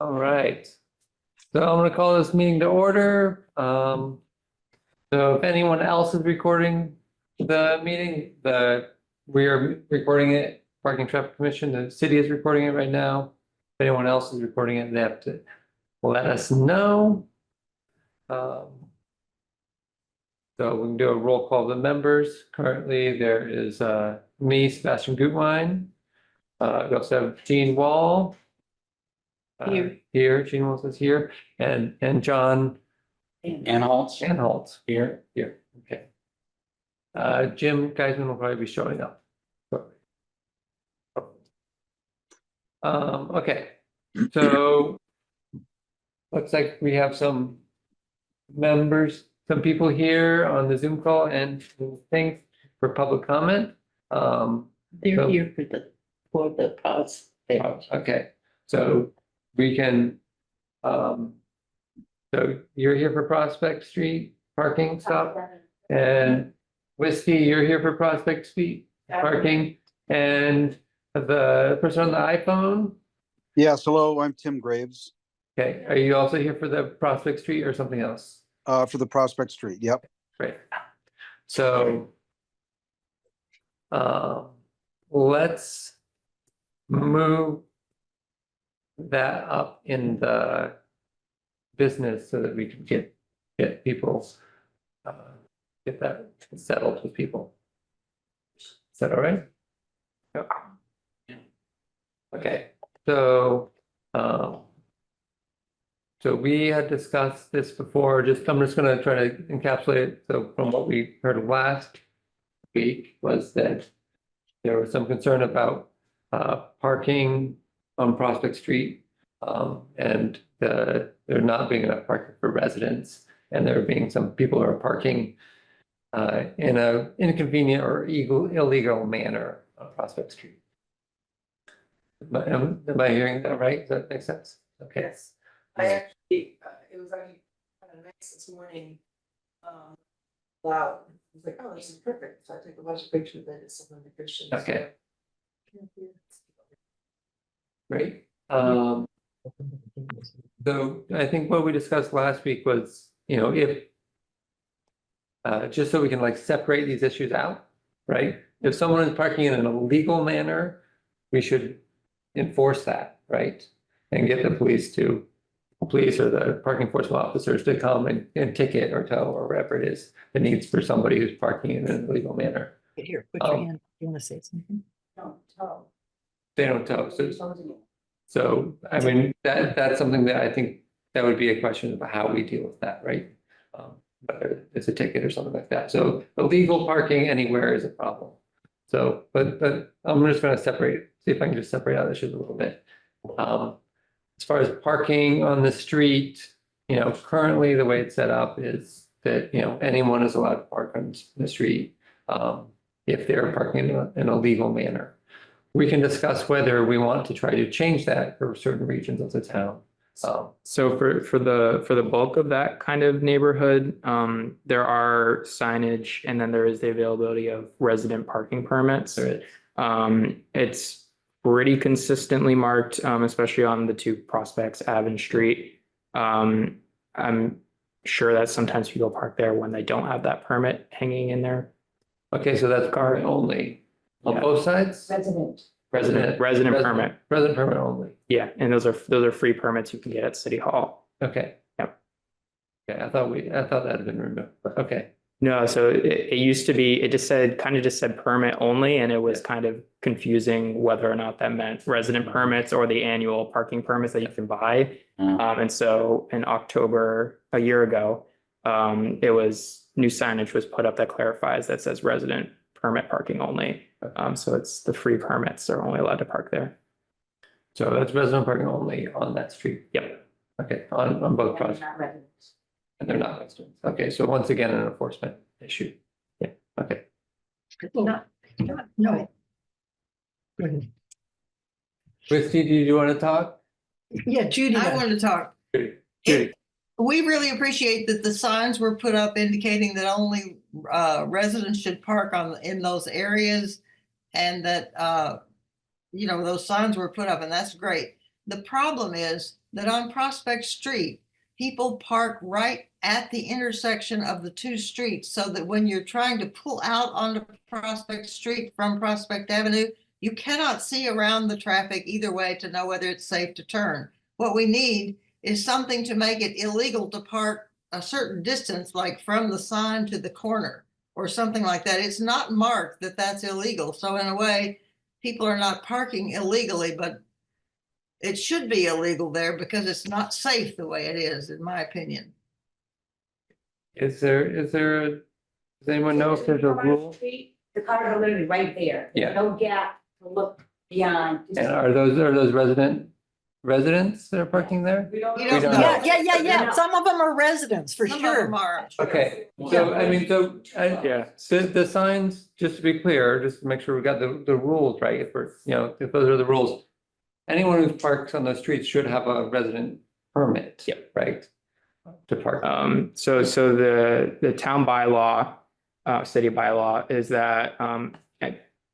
All right. So I'm going to call this meeting to order. So if anyone else is recording the meeting, we are recording it, Parking Traffic Commission, the city is recording it right now. If anyone else is recording it, they have to let us know. So we can do a roll call of the members. Currently, there is me, Sebastian Gutwein. We also have Gene Wall. Here, Gene Wall is here, and John Anhaltz here. Okay. Jim Geisman will probably be showing up. Okay, so looks like we have some people here on the Zoom call and things for public comment. They're here for the pause. Okay, so we can, so you're here for Prospect Street parking stop, and Whiskey, you're here for Prospect Street parking, and the person on the iPhone. Yes, hello, I'm Tim Graves, Okay, are you also here for the Prospect Street or something else? for the Prospect Street, yep. Great. So let's move that up in the business so that we can get people get that settled with people. Is that all right? Yep. Okay, so so we had discussed this before, I'm just gonna try to encapsulate it. So from what we heard last week was that there was some concern about parking on Prospect Street, and there not being enough parking for residents, and there being some people who are parking in a inconvenient or illegal manner on Prospect Street. Am I hearing that right? Does that make sense? Okay. Yes, I actually, it was actually kind of nice this morning. Wow, I was like, oh, this is perfect, so I took a bunch of pictures, I did some of the Christians. Okay. Great. So I think what we discussed last week was, if just so we can like separate these issues out, right? If someone is parking in an illegal manner, we should enforce that, right? And get the police or the parking enforcement officers to come and ticket or tow or whatever it is that needs for somebody who's parking in an illegal manner. Here, put your hand. You want to say something? No, tell. They don't tow. So I mean, that's something that I think that would be a question about how we deal with that, right? Whether it's a ticket or something like that. So illegal parking anywhere is a problem. So, but I'm just gonna see if I can just separate out issues a little bit. As far as parking on the street, currently the way it's set up is that, anyone is allowed to park on the street if they're parking in a legal manner. We can discuss whether we want to try to change that for certain regions of the town. So for the bulk of that kind of neighborhood, there are signage, and then there is the availability of resident parking permits. It's pretty consistently marked, especially on the two Prospects, Ave and Street. I'm sure that sometimes people park there when they don't have that permit hanging in there. Okay, so that's car only on Yeah. both sides? Resident permit. Resident permit only. Yeah, and those are free permits you can get at City Hall. Okay. Yep. Okay, I thought that had been removed, but okay. No, so it used to be, it just said permit only, and it was kind of confusing whether or not that meant resident permits or the annual parking permits that you can buy. And so in October, a year ago, new signage was put up that clarifies that says resident permit parking only. So it's the free permits are only allowed to park there. So that's resident parking only on that street. Yep. Okay, on both projects. And they're not residents. Okay, so once again, an enforcement issue. Yeah, okay. No. Go ahead. Christy, do you want to talk? Yeah, Judy. I wanted to talk. Judy. We really appreciate that the signs were put up indicating that only residents should park in those areas, and that those signs were put up, and that's great. the problem is that on Prospect Street, people park right at the intersection of the two streets, so that when you're trying to pull out onto Prospect Street from Prospect Avenue, you cannot see around the traffic either way to know whether it's safe to turn. What we need is something to make it illegal to park a certain distance, like from the sign to the corner or something like that. It's not marked that that's illegal. So in a way, people are not parking illegally, but it should be illegal there because it's not safe the way it is, in my opinion. Is there, does anyone know if there's a rule? The cars are literally right there. Yeah. There's no gap to look beyond. And are those residents that are parking there? We don't. You don't don't know. know. Yeah. Some of them are residents for Some of sure. them are. Okay, so I mean, Yeah. the signs, just to be clear, just to make sure we got the rules right, if we're, you know, if those are the rules. Anyone who parks on those streets should have a resident permit. Yep. Right? To park. So the town bylaw, city bylaw is that,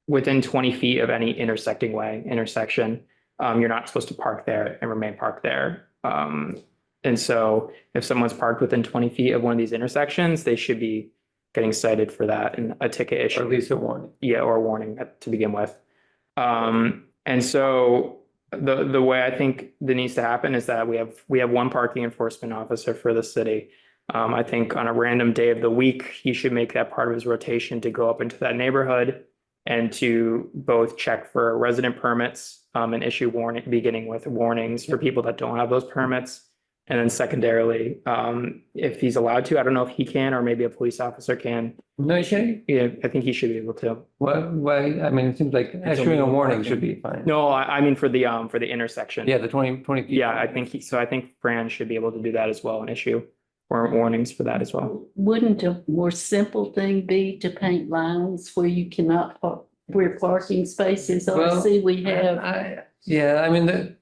within 20 feet of any intersecting way, intersection, you're not supposed to park there and remain parked there. And so if someone's parked within 20 feet of one of these intersections, they should be getting cited for that and a ticket Or at issued. least a warning. Yeah, or a warning to begin with. And so the way I think that needs to happen is that we have one parking enforcement officer for the city. I think on a random day of the week, he should make that part of his rotation to go up into that neighborhood and to both check for resident permits, and issue beginning with warnings for people that don't have those permits. And then secondarily, if he's allowed to, I don't know if he can, or maybe a police officer can. No, you shouldn't. Yeah, I think he should be able to. Why, I mean, it seems like issuing a warning should be fine. No, I mean for the intersection. Yeah, the 20 feet. Yeah, I think Fran should be able to do that as well and issue warnings for that as well. Wouldn't a more simple thing be to paint lines where you cannot park, where parking spaces are? Well, See, we have, Yeah, I mean,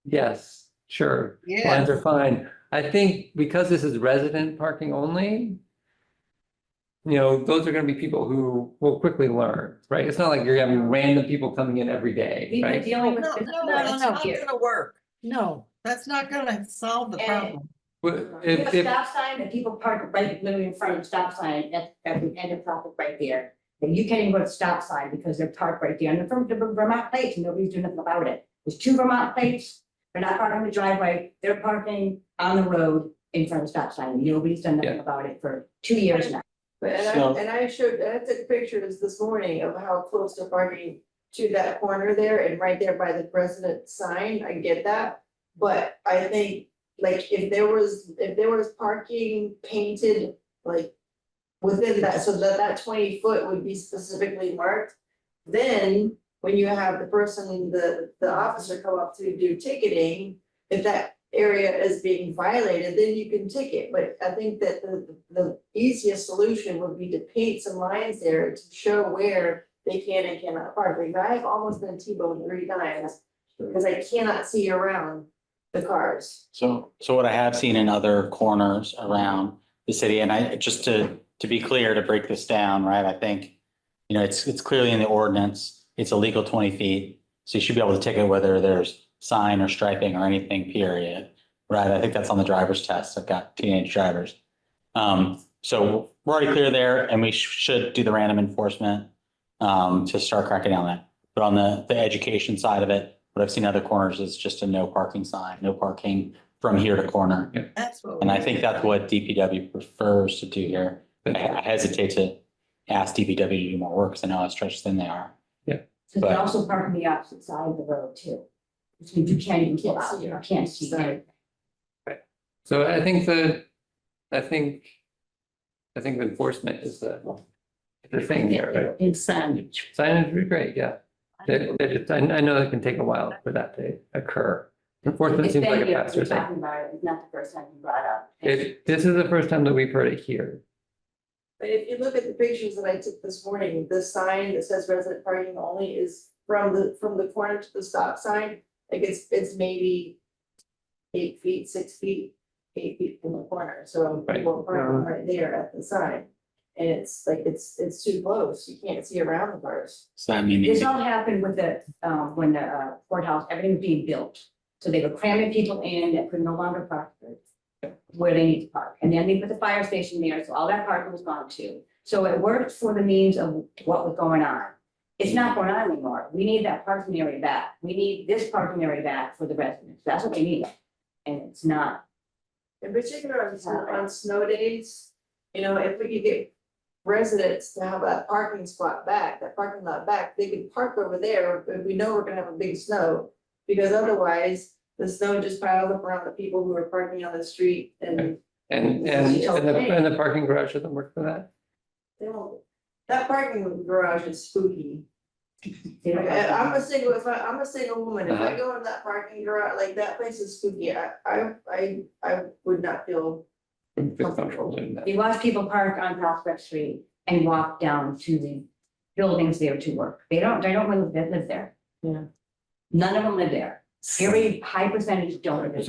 yes, sure. Yeah. Lines are fine. I think because this is resident parking only, you know, those are gonna be people who will quickly learn, right? It's not like you're having random people coming in every day, We've been right? dealing with. No, this no, for that's years not here. gonna work. no, That's not gonna solve the And- problem. But We have if, a stop sign and people park right literally in front of the stop sign at the end of traffic right there. And you can't even go to the stop sign because they're parked right there. And they're from the Vermont plates and nobody's doing nothing about it. There's 2 Vermont plates. They're not parking in the driveway. They're parking on the road in front of the stop sign. And nobody's done nothing Yeah. about it for 2 years now. But I took pictures this morning of how close they're parking to that corner there and right there by the president sign, I get that. But I think like if there was parking painted like within that, so that 20 foot would be specifically marked. Then when you have the person, the officer come up to do ticketing, if that area is being violated, then you can ticket. But I think that the easiest solution would be to paint some lines there to show where they can and cannot park. Like I've almost been T-boned 3 times because I cannot see around the cars. So what I have seen in other corners around the city, and I, just to be clear, to break this down, right? I think, you know, it's clearly in the ordinance, it's illegal 20 feet. So you should be able to ticket whether there's sign or striping or anything, period. Right? I think that's on the driver's test. I've got teenage drivers. So we're already clear there and we should do the random enforcement to start cracking down on that. But on the education side of it, what I've seen in other corners is just a no parking sign, no parking from here to corner. That's what. And I think that's what DPW prefers to do here. I hesitate to ask DPW to do more work because I know how stretched thin they are. So But- they also park on the opposite side of the road too. Which means you can't even pull out, you can't see anything. so I think enforcement is the thing here, right? in signage. Signage would be great, yeah. I know it can take a while for that to occur. Enforcement It's seems been like a years faster we're thing. talking about it. It's not the first time you brought it up. This is the first time that we've heard it here. But if you look at the pictures that I took this morning, the sign that says resident parking only is from the corner to the stop sign. Like it's maybe 8 feet, 6 feet, 8 feet from the corner, so Right. people are parking right there at the sign. And it's like, it's too close, you can't see around the cars. So that means This all happened with the, when the courthouse, everything was being built. So they were cramming people in that could no longer park where they need to park. And then they put the fire station there, so all that parking was gone too. So it worked for the means of what was going on. It's not going on anymore. We need that parking area back. We need this parking area back for the residents. That's what they need. And it's not. In particular on snow days, you know, if we could get residents to have that parking spot back, that parking lot back, they could park over there, but we know we're gonna have a big snow. Because otherwise, the snow just piles up around the people who are parking on the street and And the parking garage doesn't work for that? they don't. That parking garage is spooky. They don't have- I'm a single woman, if I go in that parking garage, like that place is spooky, I would not feel. Feel comfortable doing that. You watch people park on Prospect Street and walk down to the buildings there to work. They don't live there. Yeah. None of them live there. Very high percentage don't. live there.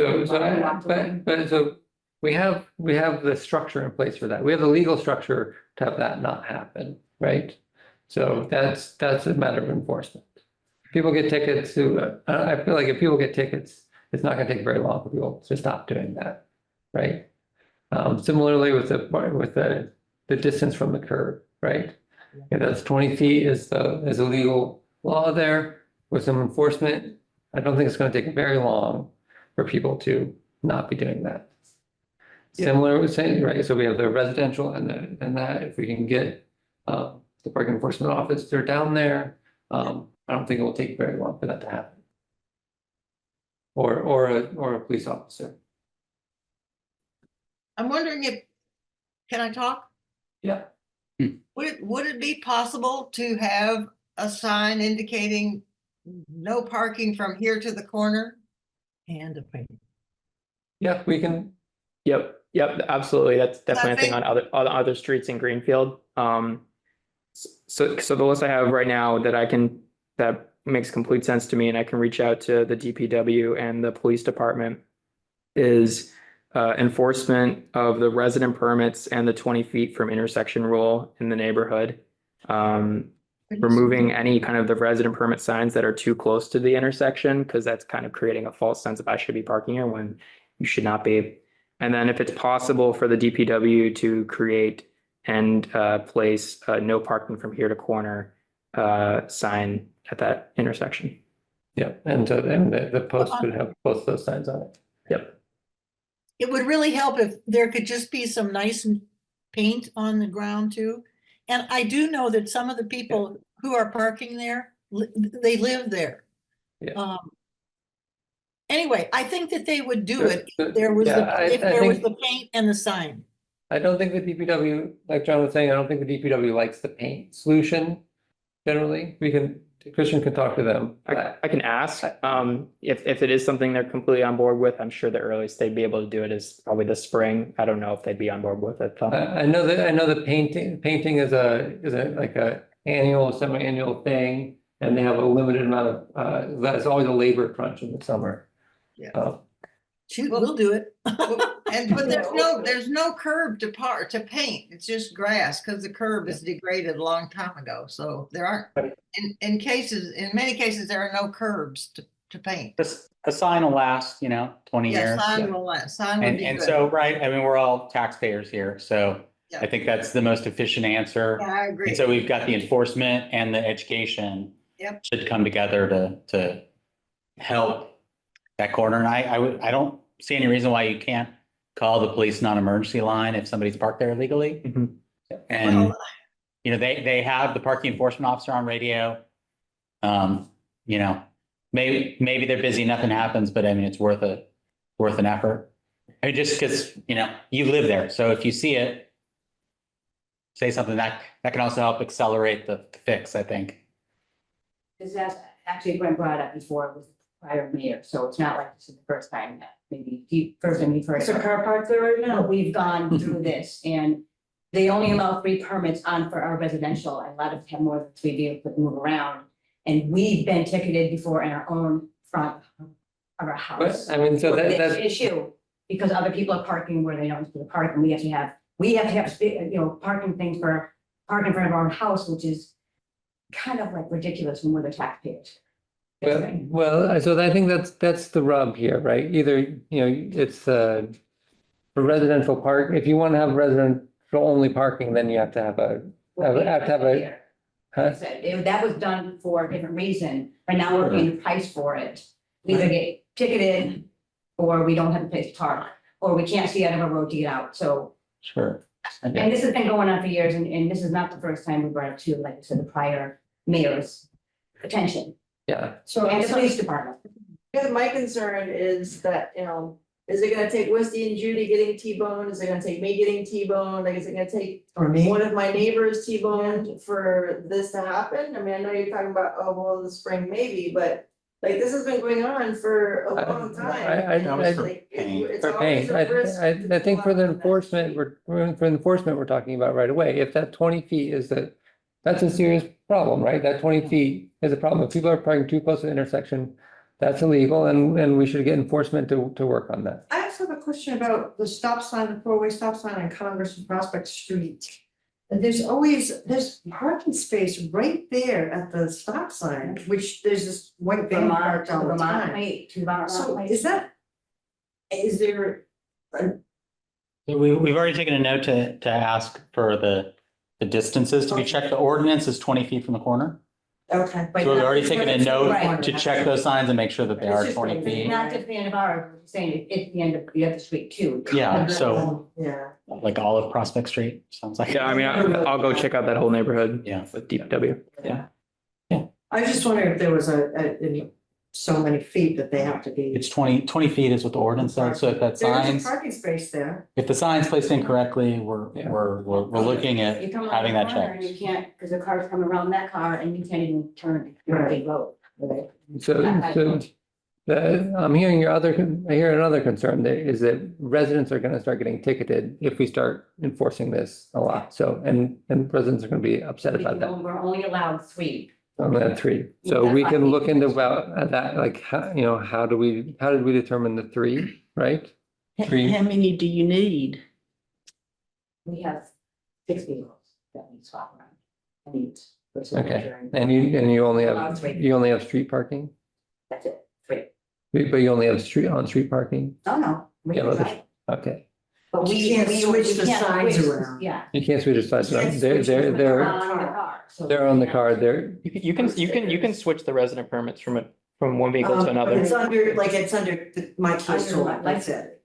So we have the structure in place for that. We have the legal structure to have that not happen, right? So that's a matter of enforcement. People get tickets I feel like if people get tickets, it's not gonna take very long for people to stop doing that, right? Similarly with the distance from the curb, right? If that's 20 feet is a legal law there with some enforcement. I don't think it's gonna take very long for people to not be doing that. Similar with saying, right, so we have the residential and that if we can get the parking enforcement officer down there, I don't think it will take very long for that to happen. Or a police officer. I'm wondering can I talk? Yeah. Would it be possible to have a sign indicating no parking from here to the corner? And a paint. Yeah, we can, Yep, absolutely. That's definitely a thing think- on other streets in Greenfield. So the list I have right now that makes complete sense to me, and I can reach out to the DPW and the police department, is enforcement of the resident permits and the 20 feet from intersection rule in the neighborhood. Removing any kind of the resident permit signs that are too close to the intersection, because that's kind of creating a false sense of I should be parking here when you should not be. And then if it's possible for the DPW to create and place no parking from here to corner sign at that intersection. yeah, and the post would have both those signs on it. Yep. It would really help if there could just be some nice paint on the ground too. And I do know that some of the people who are parking there, they live there. Yeah. Anyway, I think that they would do Sure. it if there was, Yeah, I if there was think- the paint and the sign. I don't think the DPW, like John was saying, I don't think the DPW likes the paint solution. Generally, Christian can talk to them. I can ask, if it is something they're completely on board with, I'm sure the earliest they'd be able to do it is probably this spring. I don't know if they'd be on board with it though. I know the painting is like a annual, semi-annual thing, and they have a limited amount of, that's always a labor crunch in the summer. Yeah. Shoot, we'll do it. But there's no curb to paint. It's just grass because the curb is degraded a long time ago. So there aren't, in many cases, there are no curbs to paint. A sign will last, 20 Yeah, years. sign will last, sign would be And good. so, right, I mean, we're all taxpayers here, so Yeah. I think that's the most efficient answer. Yeah, I agree. And so we've got the enforcement and the education. Yep. Should come together to help that corner. And I don't see any reason why you can't call the police non-emergency line if somebody's parked there illegally. Mhm. And, Well, they have the parking enforcement officer on radio. Maybe they're busy, nothing happens, but I mean, it's worth an effort. I mean, just because, you live there. So if you see it, say something that can also help accelerate the fix, I think. This has actually been brought up before with prior mayor, so it's not like this is the first time that first time you've heard. Is a of it. car parked there right now? But we've gone through this and they only allow 3 permits for our residential and a lot of them have more than 3 vehicles that move around. And we've been ticketed before in our own front of our house. But I mean, so for this that's, issue, because other people are parking where they don't need to park, and we have to have, parking things for parking in front of our own house, which is kind of like ridiculous when we're the taxpayers. Well, so I think that's the rub here, right? Either, it's for residential park, if you want to have residential only parking, then you have to have a, Like I huh? said, that was done for a different reason, but now we're paying the price for it. We either get ticketed, or we don't have a place to park, or we can't see out of a road to get out, so. Sure. And this has been going on for years, and this is not the first time we brought it to, like I said, the prior mayor's attention, Yeah, and the police department. Because my concern is that, is it gonna take Westy and Judy getting T-boned? Is it gonna take me getting T-boned? Like, is it gonna take For me. one of my neighbors T-boned for this to happen? I mean, I know you're talking about, oh, well, the spring maybe, but like, this has been going on for a long time. and it's like, it's for always paint, a risk I to think go for the out on that enforcement, we're talking about right away. If that 20 feet that's a serious problem, right? That 20 feet is a problem. If people are parking too close to the intersection, that's illegal, and we should get enforcement to work on that. I also have a question about the stop sign, the four-way stop sign on Congress and Prospect Street. And there's parking space right there at the stop sign, which there's this white van Vermont, parked all the Vermont time. plate, to Vermont So plate. is there, We've already taken a note to ask for the distances to be checked. The ordinance is 20 feet from the corner. okay. But So we've not- already taken a Right. note to check those signs and make sure that they It's are just 20 like- feet. Not just the end of ours, we're saying it's the end of the other street too. Yeah, so Yeah. like all of Prospect Street, sounds like. Yeah, I mean, I'll go check out that whole neighborhood. Yeah. With DPW. Yeah. I was just wondering if there was so many feet that they have to be. It's 20 feet is what the ordinance says. So if that There is signs, a parking space there. if the sign's placed incorrectly, we're looking at You come around having the that corner and checked. you can't, because the car's coming around that car and you can't even turn your big road. Right? So, I'm hearing I hear another concern there is that residents are gonna start getting ticketed if we start enforcing this a lot. So, and residents are gonna be upset about that. We're only allowed 3. On that 3. So we can look into about that, like, how did we determine the 3, right? Three. How many do you need? We have 6 vehicles that we swap around. I need. Okay, and you only Allowed 3. have street parking? That's it, 3. But you only have on-street parking? Oh, no. we Yeah, can but- drive. Okay, But You we can't we- switch we the can't signs switch- around. Yeah. you can't switch the sides, Can't switch they're, the they're, On the car. so- they're on the card, they're, You can switch the resident permits from one vehicle to another. It's under, like, it's under my case, Under my like said.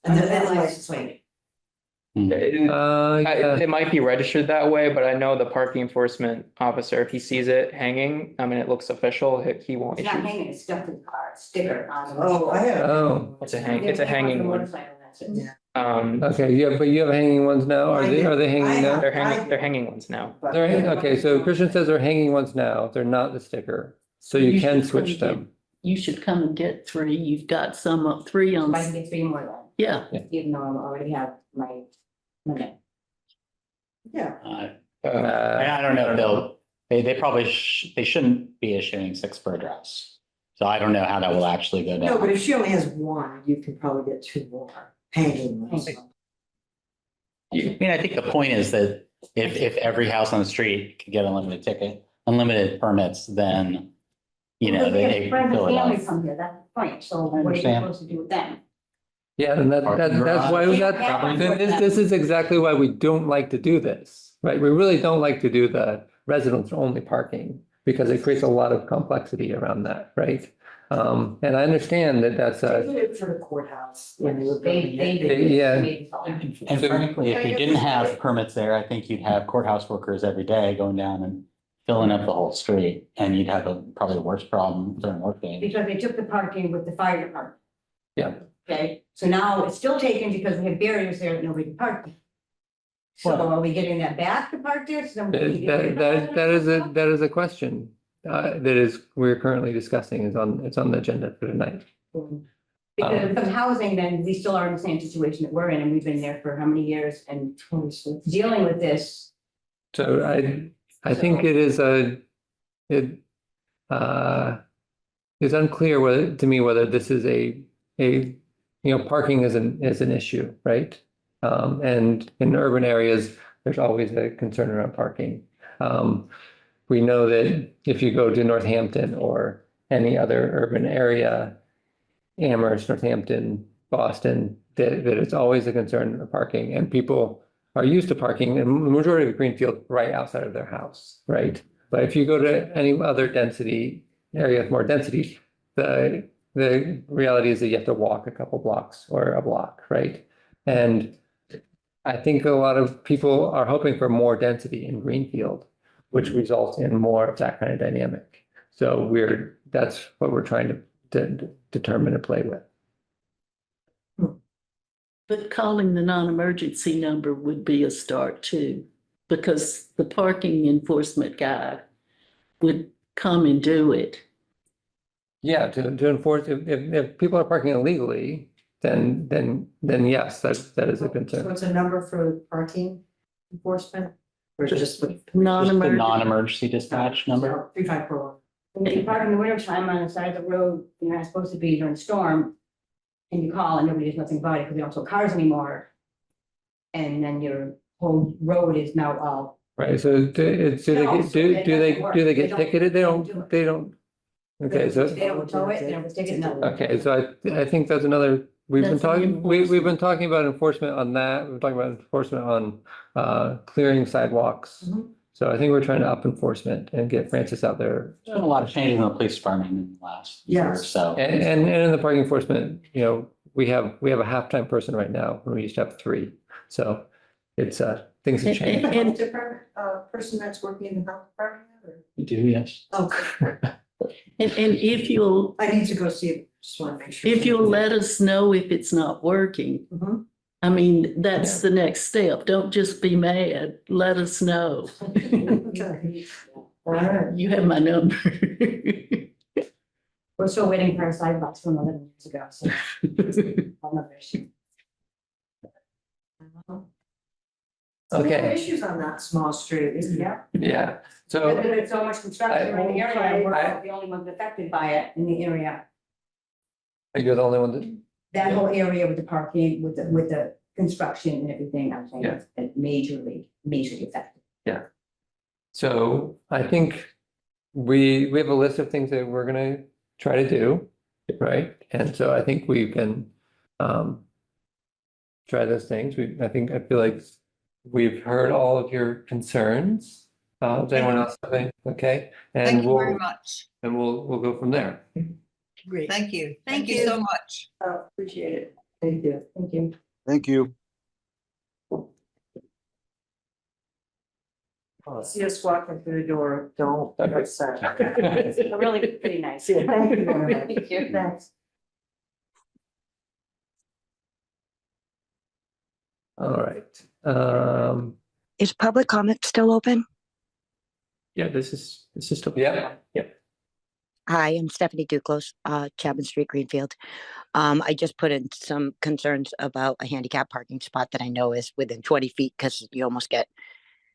And Under then that like, license plate. yeah. It might be registered that way, but I know the parking enforcement officer, if he sees it hanging, I mean, it looks official, he won't It's not issue. hanging, it's stuck to the car, sticker on the. oh, I have. Oh, It's a hanging one. Yeah. okay, yeah, but you have hanging ones now, are they hanging now? They're hanging ones now. Okay, so Christian says they're hanging ones now, they're not the sticker, so you can should come switch and them. You should come and get 3. You've got some up 3 on, I can get 3 more than, yeah. even though I already have my limit. Yeah. I don't know, they probably they shouldn't be issuing 6 per address. So I don't know how that will actually go No, but down. if she only has 1, you can probably get 2 more hanging ones. I mean, I think the point is that if every house on the street could get unlimited permits, then, Well, we have they friends and fill it family up. come here, that's the point, so what are you understand. supposed to do with them? Yeah, and that's why this is exactly why we don't like to do this, right? We really don't like to do the residents only parking because it creates a lot of complexity around that, right? And I understand that that's They a, did it for the courthouse when they were They, building they it. did. Yeah. Maybe so. And frankly, if you didn't have permits there, I think you'd have courthouse workers every day going down and filling up the whole street, and you'd have probably a worse problem during workday. Because they took the parking with the fire department. Yeah. Okay, so now it's still taken because we have barriers there that nobody can park. So Well- are we getting that back to park there? So then we can get rid of that is a question we're currently discussing, it's on the agenda for tonight. Because if it's housing, then we still are in the same situation that we're in, and we've been there for how many years and dealing with this. So I think it's unclear to me whether this is parking is an issue, right? And in urban areas, there's always a concern around parking. We know that if you go to Northampton or any other urban area, Amherst, Northampton, Boston, that it's always a concern of parking, and people are used to parking, and the majority of Greenfield right outside of their house, right? But if you go to any other density, area with more density, the reality is that you have to walk a couple blocks or a block, right? And I think a lot of people are hoping for more density in Greenfield, which results in more of that kind of dynamic. So that's what we're trying to determine and play with. But calling the non-emergency number would be a start too, because the parking enforcement guy would come and do it. Yeah, to enforce, if people are parking illegally, then yes, that is a So concern. it's a number for parking enforcement? Or just Just the Non-emergency, non-emergency dispatch number. 3541. When you park in the winter time on the side of the road, you're not supposed to be during the storm. And you call and nobody does nothing about it because they don't sell cars anymore. And then your whole road is now all. Right, so do they No, get, so it do they doesn't get work. ticketed? They don't do it. They don't. Okay, so, They don't tow it, they don't take it, no. okay, so I think that's another, we've been That's an talking, we've been enforcement. talking about enforcement on that. We're talking about enforcement on clearing sidewalks. Mhm. So I think we're trying to up enforcement and get Francis out there. There's been a lot of changes in the police department in the last year or Yes. so. And in the parking enforcement, we have a half-time person right now when we used to have 3. So it's things have changed. And- Different person that's working in the health department or? You do, yes. Oh, and if you'll, I need to go see it. Just want to make sure. if you'll let us know if it's not working, Mhm. I mean, that's the next step. Don't just be mad. Let us know. Okay. All right. You have my number. We're still waiting for our sidewalks from 11 years ago, so. Another issue. So we have Okay. issues on that small street, isn't it? Yeah, But so, there's so much construction in the area, we're the only ones affected by it in the area. you're the only one that. That whole area with the parking, with the construction and everything, I'm saying, Yeah. it's majorly affected. So I think we have a list of things that we're gonna try to do, right? And so I think we can try those things. I feel like we've heard all of your concerns. Does anyone else have any? Okay, Thank and you very we'll much. go from there. Great. Thank you. Thank Thank you you. so much. Appreciate it. Thank you. Thank you. Thank you. See us walking through the door, don't. Okay. It's really pretty nice. Thank you very much. Thank you. Thanks. All right. Is public comment still open? Yeah, this is still. Yeah. Hi, I'm Stephanie Duclos, Chapman Street, Greenfield. I just put in some concerns about a handicap parking spot that I know is within 20 feet because you almost get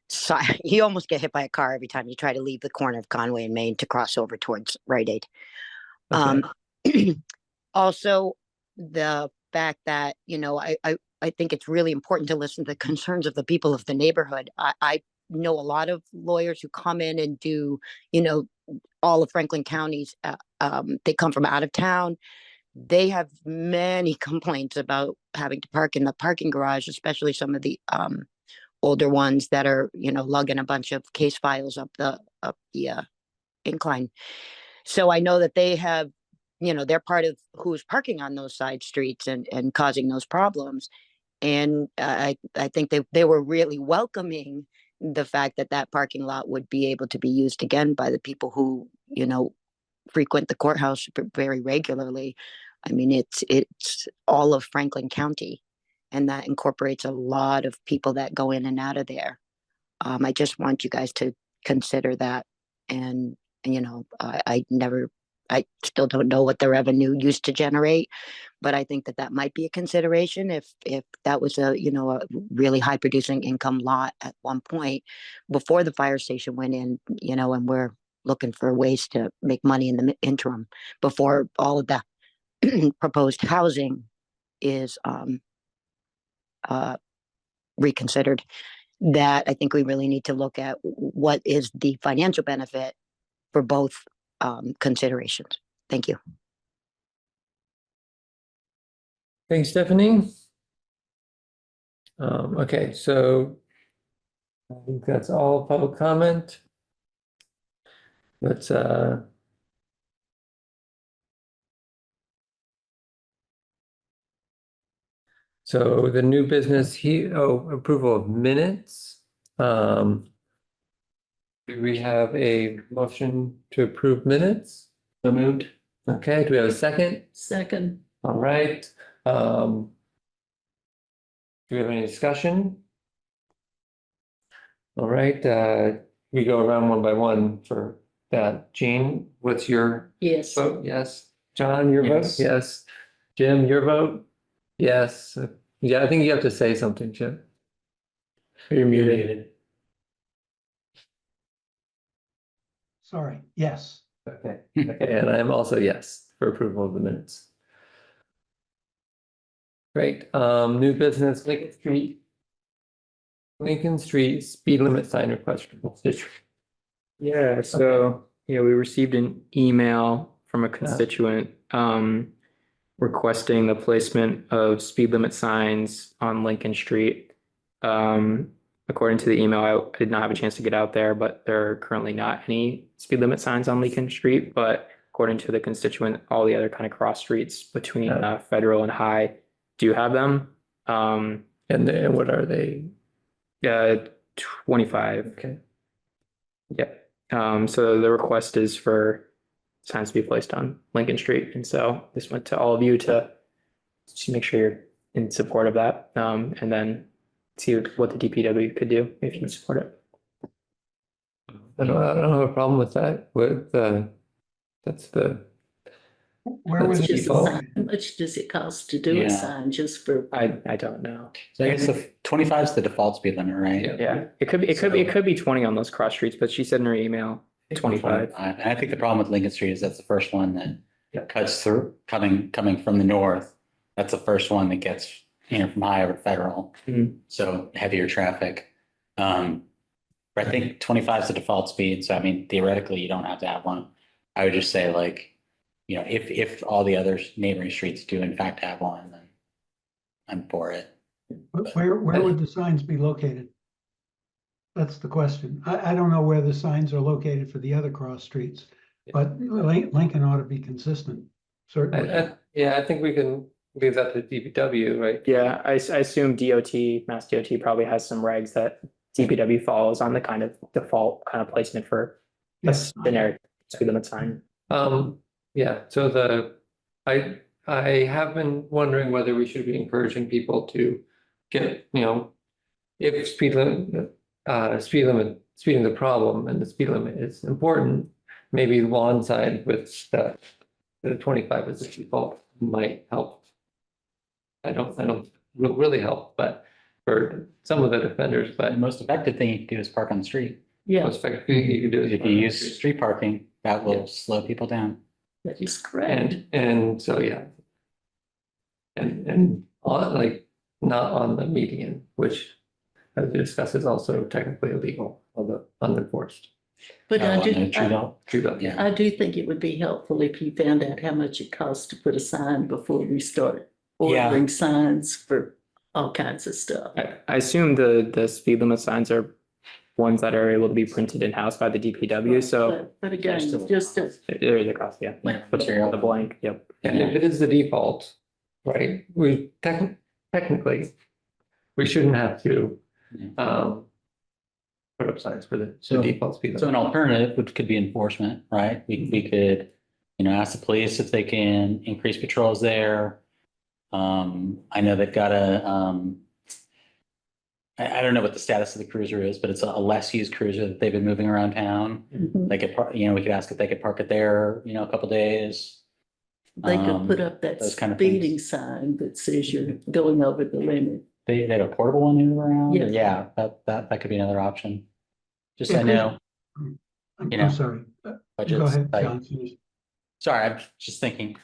hit by a car every time you try to leave the corner of Conway and Main to cross over towards Rite Aid. Also, the fact that, I think it's really important to listen to the concerns of the people of the neighborhood. I know a lot of lawyers who come in and do, all of Franklin counties. They come from out of town. They have many complaints about having to park in the parking garage, especially some of the older ones that are, lugging a bunch of case files up the incline. So I know that they have, they're part of who's parking on those side streets and causing those problems. And I think they were really welcoming the fact that parking lot would be able to be used again by the people who, frequent the courthouse very regularly. I mean, it's all of Franklin County, and that incorporates a lot of people that go in and out of there. I just want you guys to consider that. And I still don't know what the revenue used to generate, but I think that might be a consideration if that was a really high producing income lot at one point before the fire station went in, and we're looking for ways to make money in the interim before all of the proposed housing is reconsidered. That I think we really need to look at what is the financial benefit for both considerations. Thank you. Thanks, Stephanie. Okay, so I think that's all public comment. Let's, so the new business approval of minutes. Do we have a motion to approve minutes? So moved. Okay, do we have a second? Second, All right. Do we have any discussion? All right, we go around one by one for that. Jean, what's your yes. vote? Yes. John, your vote? Yes. Yes. Jim, your vote? Yes. Yeah, I think you have to say something, Jim. You're muted. Sorry, yes. Okay, okay, and I'm also yes for approval of the minutes. Great, new business, Lincoln Street speed limit sign request from constituent. Yeah, so, we received an email from a constituent, requesting the placement of speed limit signs on Lincoln Street. According to the email, I did not have a chance to get out there, but there are currently not any speed limit signs on Lincoln Street. But according to the constituent, all the other kind of cross streets between Federal and High do have them. And what are they? 25. Okay. Yeah. So the request is for signs to be placed on Lincoln Street. And so this went to all of you to make sure you're in support of that. And then see what the DPW could do if you support it. I don't have a problem with that, that's the. Where was That's it? Just a sign. How much does it cost to do Yeah. a sign just for? I don't know. So I guess the 25 is the default speed limit, right? Yeah, it could be 20 on those cross streets, but she said in her email, 25. And I think the problem with Lincoln Street is that's the first one that cuts through, coming from the north. That's the first one that gets, from High over to Federal. Mhm. So heavier traffic. But I think 25 is the default speed. So I mean, theoretically, you don't have to have one. I would just say if all the other neighboring streets do in fact have one, then I'm for it. Where would the signs be located? That's the question. I don't know where the signs are located for the other cross streets, but Lincoln ought to be consistent, certainly. I think we can leave that to DPW, right? Yeah, I assume Mass DOT probably has some regs that DPW follows on the kind of default kind of placement for a Yes. generic speed limit sign. Yeah, so I have been wondering whether we should be encouraging people to get, if speeding the problem and the speed limit is important, maybe lawn sign with the 25 as a default might help. I don't really help, but for some of the defenders, The but most effective thing you can do is park on the street. Yeah, most effective you can do is. If you use street parking, that will slow people down. that is correct. And so, yeah. And on not on the median, which as we discussed is also technically illegal, although unenforced. But On I the do, tree belt. True, though. Yeah. I do think it would be helpful if you found out how much it costs to put a sign before we start Yeah. ordering signs for all kinds of stuff. I assume the speed limit signs are ones that are able to be printed in-house by the DPW, so But again, still- just a, there is a cost, yeah. Material. The blank, yep. And if it is the default, right, we technically, we shouldn't have to put up signs for the So- default speed So an limit. alternative, which could be enforcement, right? We could, ask the police if they can increase patrols there. I know they've got I don't know what the status of the cruiser is, but it's a less used cruiser that they've been moving around town. Mhm. They could, we could ask if they could park it there, a couple days. They could put up that those kind of speeding things. sign that says you're going over the limit. They have a portable one they move around. Yes. Yeah, that could be another option. Just, Yeah, I know, I'm know, sorry. Go budgets. ahead, tight. John. finish. Sorry, I'm just thinking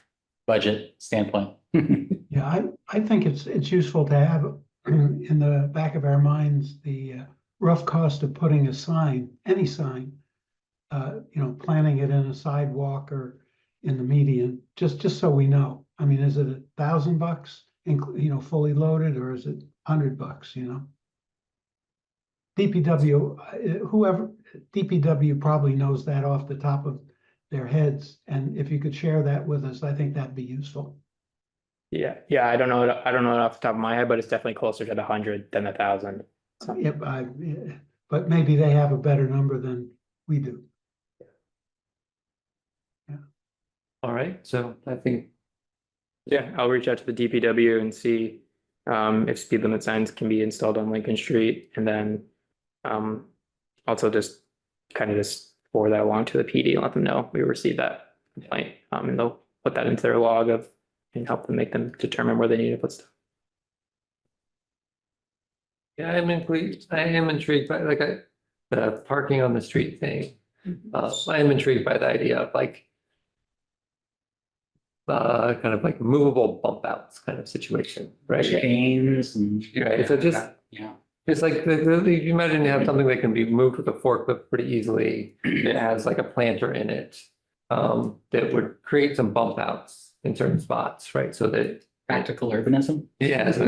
budget standpoint. Yeah, I think it's useful to have in the back of our minds, the rough cost of putting a sign, any sign, planting it in a sidewalk or in the median, just so we know. I mean, is it $1,000, fully loaded, or is it $100, DPW, DPW probably knows that off the top of their heads, and if you could share that with us, I think that'd be useful. Yeah, I don't know it off the top of my head, but it's definitely closer to the 100 than the 1,000. Yep, but maybe they have a better number than we do. All right, so I think, Yeah, I'll reach out to the DPW and see if speed limit signs can be installed on Lincoln Street, and then also just forward that along to the PD and let them know we received that complaint. And they'll put that into their log and help them make them determine where they need to put stuff. yeah, I am intrigued by the parking on the street thing. I am intrigued by the idea of kind of like movable bump outs kind of situation, right? Chains and. Right, so just, Yeah. it's like, if you imagine you have something that can be moved with a forklift pretty easily, it has like a planter in it. That would create some bump outs in certain spots, right? So that, Practical urbanism. yeah, so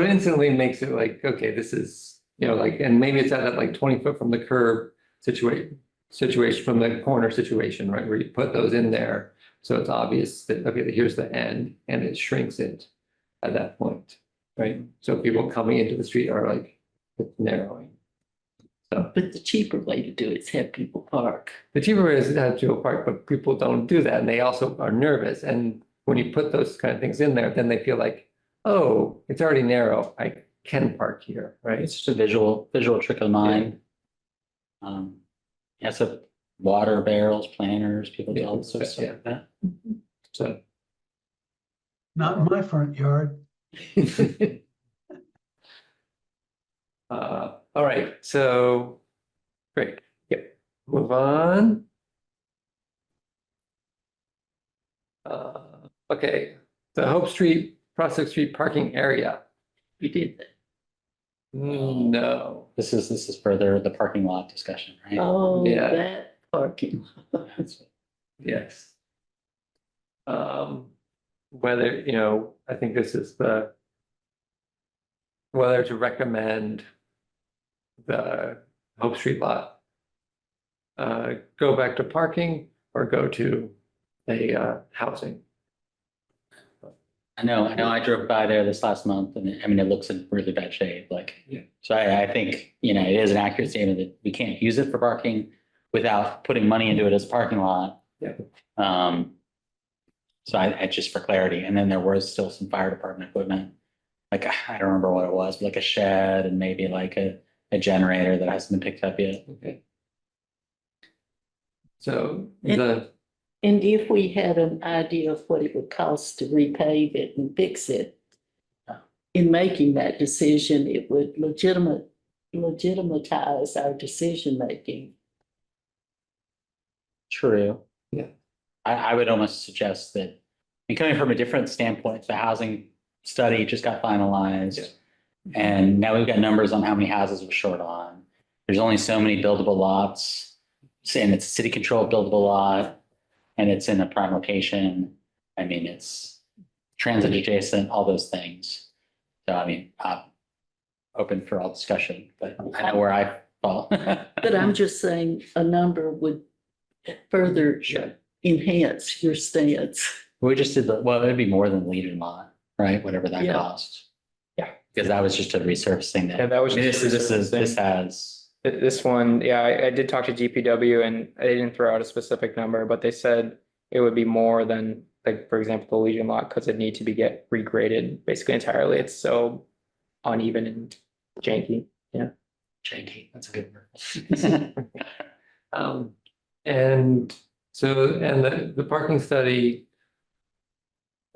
it instantly makes it like, okay, this is, and maybe it's at that like 20 foot from the curb situation from the corner situation, right? Where you put those in there. So it's obvious that, okay, here's the end, and it shrinks it at that point, right? So people coming into the street are like, it's narrowing. So But the cheaper way to do it is have people park. the cheaper way is to have people park, but people don't do that, and they also are nervous. And when you put those kind of things in there, then they feel like, oh, it's already narrow, I can park here, right? It's just a visual trick of the mind. Yeah, so water barrels, planters, people do all this sort of stuff like that. So. Not in my front yard. All right, so, great, yep, move on. Okay, the Hope Street, Prospect Street parking area. We did that. No, This is further the parking lot discussion, right? Oh, Yeah. that parking. yes. Whether, I think this is whether to recommend the Hope Street lot. Go back to parking or go to a housing. I know, I drove by there this last month and it looks in really bad shape, Yeah. So I think, it is an accurate statement that we can't use it for parking without putting money into it as a parking lot. Yeah. So I just for clarity, and then there was still some fire department equipment. Like, I don't remember what it was, but like a shed and maybe like a generator that hasn't been picked up yet. Okay. So And if we had an idea of what it would cost to repave it and fix it, in making that decision, it would legitimatize our decision making. True. Yeah. I would almost suggest that, coming from a different standpoint, the housing study just got finalized. Yeah. And now we've got numbers on how many houses we're short on. There's only so many buildable lots, and it's a city controlled buildable lot, and it's in a prime location. It's transit adjacent, all those things. So I'm open for all discussion, but I know where I fall. But I'm just saying a number would further enhance your stance. We just did it'd be more than Legion lot, right? Whatever that Yeah. cost. Yeah. Because that was just a resurfacing that. Yeah, that was just a This resurfacing. has, This one, yeah, I did talk to DPW and they didn't throw out a specific number, but they said it would be more than, like, for example, the Legion lot, because it need to get regraded basically entirely. It's so uneven and janky. Yeah. janky, that's a good word. And the parking study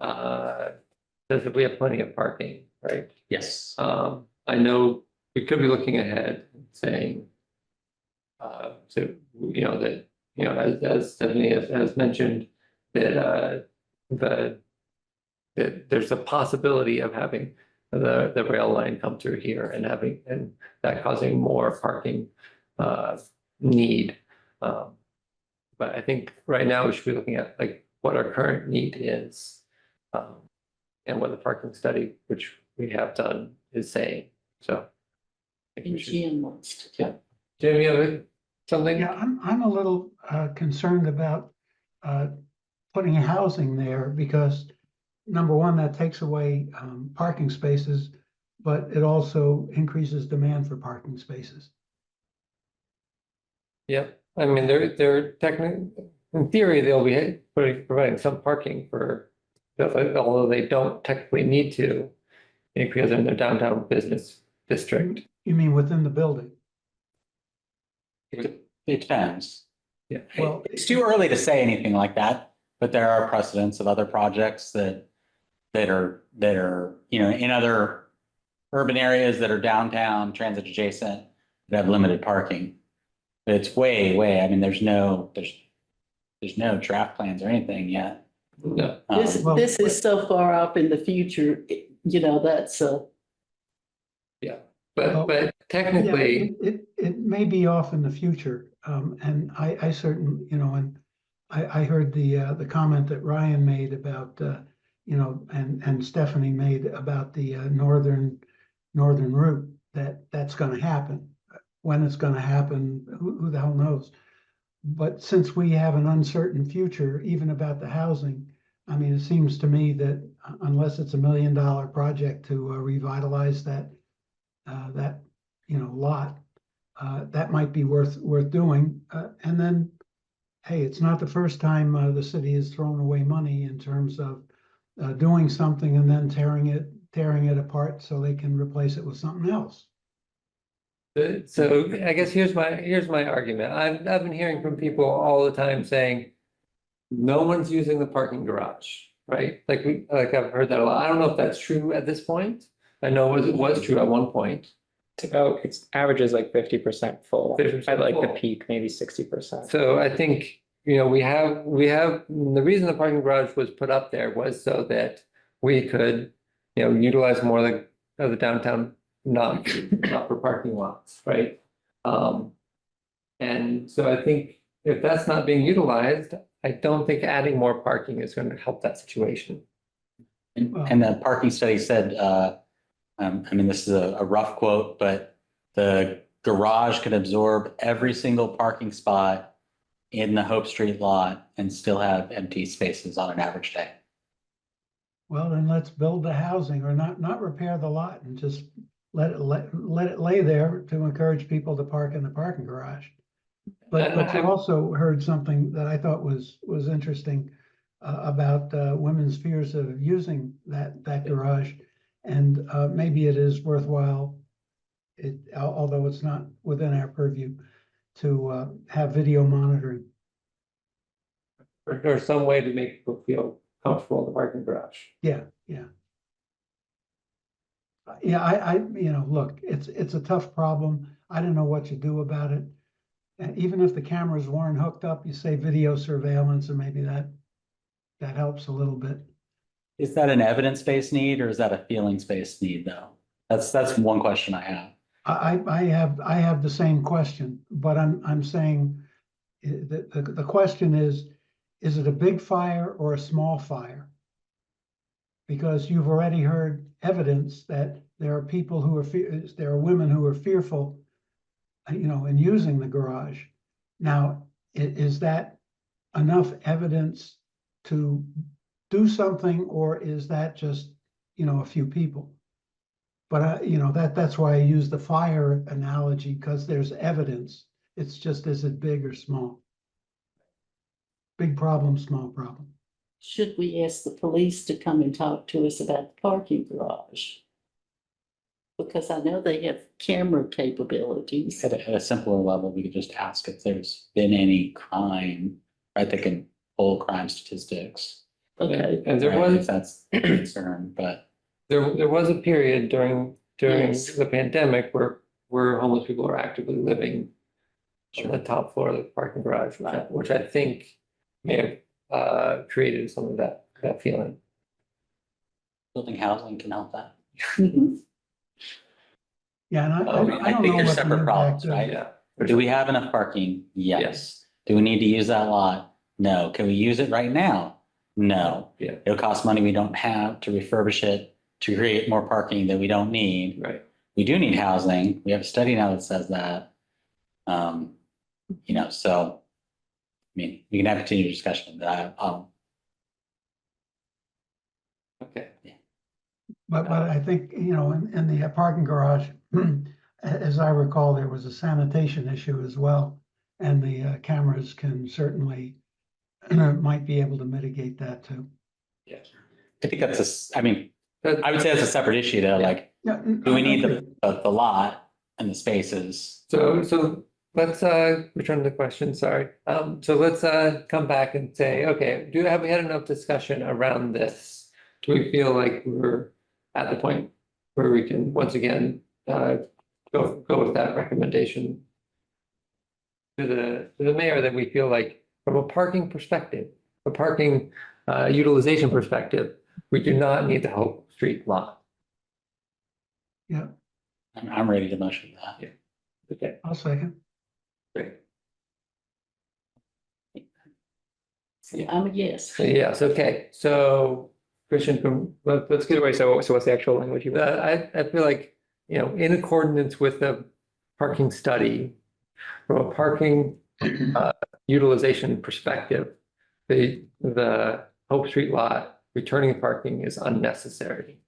says that we have plenty of parking, right? Yes. I know we could be looking ahead and saying, as Stephanie has mentioned, that there's a possibility of having the rail line come through here and that causing more parking need. But I think right now we should be looking at like what our current need is. And what the parking study, which we have done, is saying, so. I think And we should- Jim wants to. Yeah. Jim, you have something? Yeah, I'm a little concerned about putting housing there because number one, that takes away parking spaces, but it also increases demand for parking spaces. Yep, I mean, they're technically, in theory, they'll be providing some parking for, although they don't technically need to, because they're in the downtown business district. You mean within the building? It depends. Yeah. Well, It's too early to say anything like that, but there are precedents of other projects that are, you know, in other urban areas that are downtown, transit adjacent, that have limited parking. But it's way, I mean, there's no draft plans or anything yet. No, This, well- this is so far off in the future, you know, that's yeah, Well, but technically, Yeah, it may be off in the future, and I certainly, you know, and I heard the comment that Ryan made about, you know, and Stephanie made about the northern route, that's gonna happen. When it's gonna happen, who the hell knows? But since we have an uncertain future, even about the housing, I mean, it seems to me that unless it's $1 million project to revitalize that, you know, lot, that might be worth doing. And then, hey, it's not the first time the city has thrown away money in terms of doing something and then tearing it apart so they can replace it with something else. so I guess here's my argument. I've been hearing from people all the time saying, no one's using the parking garage, right? Like I've heard that a lot. I don't know if that's true at this point. I know it was true at one point. It's averages like 50% full. 50% At like the full. peak, maybe 60%. So I think, you know, we have, the reason the parking garage was put up there was so that we could, you know, utilize more of the downtown, not for parking lots, right? And so I think if that's not being utilized, I don't think adding more parking is going to help that situation. And the parking study said, I mean, this is a rough quote, but the garage could absorb every single parking spot in the Hope Street lot and still have empty spaces on an average day. Well, then let's build the housing or not repair the lot and just let it lay there to encourage people to park in the parking garage. But you also heard something that I thought was interesting about women's fears of using that garage. And maybe it is worthwhile, although it's not within our purview, to have video monitoring. Or some way to make people feel comfortable in the parking garage. Yeah. I you know, look, it's a tough problem. I don't know what you do about it. And even if the cameras weren't hooked up, you say video surveillance, and maybe that helps a little bit. Is that an evidence-based need or is that a feelings-based need though? That's one question I have. I have the same question, but I'm saying the question is it a big fire or a small fire? Because you've already heard evidence that there are people who there are women who are fearful, you know, in using the garage. Now, is that enough evidence to do something, or is that just, you know, a few people? But you know, that's why I use the fire analogy, because there's evidence. It's just, is it big or small? Big problem, small problem. should we ask the police to come and talk to us about the parking garage? Because I know they have camera capabilities. At a simpler level, we could just ask if there's been any crime, right? They can pull crime statistics. Okay, And there right, if was, that's a concern, but there was a period during Yes. the pandemic where homeless people are actively living on the top floor of the parking garage, which I think may have created some of that feeling. building housing can help that. Mhm. Yeah, and I I don't think know they're what the separate problems, impact of- right? Yeah. Do we have enough parking? Yes. Yes. Do we need to use that lot? No. Can we use it right now? No. Yeah. It'll cost money we don't have to refurbish it, to create more parking that we don't need. Right. We do need housing. We have a study now that says that. So, I mean, we can have continued discussion, but Okay. But I think, in the parking garage, as I recall, there was a sanitation issue as well. And the cameras can certainly, might be able to mitigate that too. Yeah. I think that's I would say that's a separate issue though, like, Yeah, do we need the lot and the spaces? So let's return to the question, sorry. So let's come back and say, okay, have we had enough discussion around this? Do we feel like we're at the point where we can once again go with that recommendation to the mayor, that we feel like from a parking perspective, a parking utilization perspective, we do not need the Hope Street lot? Yeah, I'm ready to motion that. Yeah. Okay, I'll second. great. I'm a yes. So yes, okay, so Christian, let's get away. So what's the actual language you? I feel like, in accordance with the parking study, from a parking utilization perspective, the Hope Street lot returning parking is unnecessary.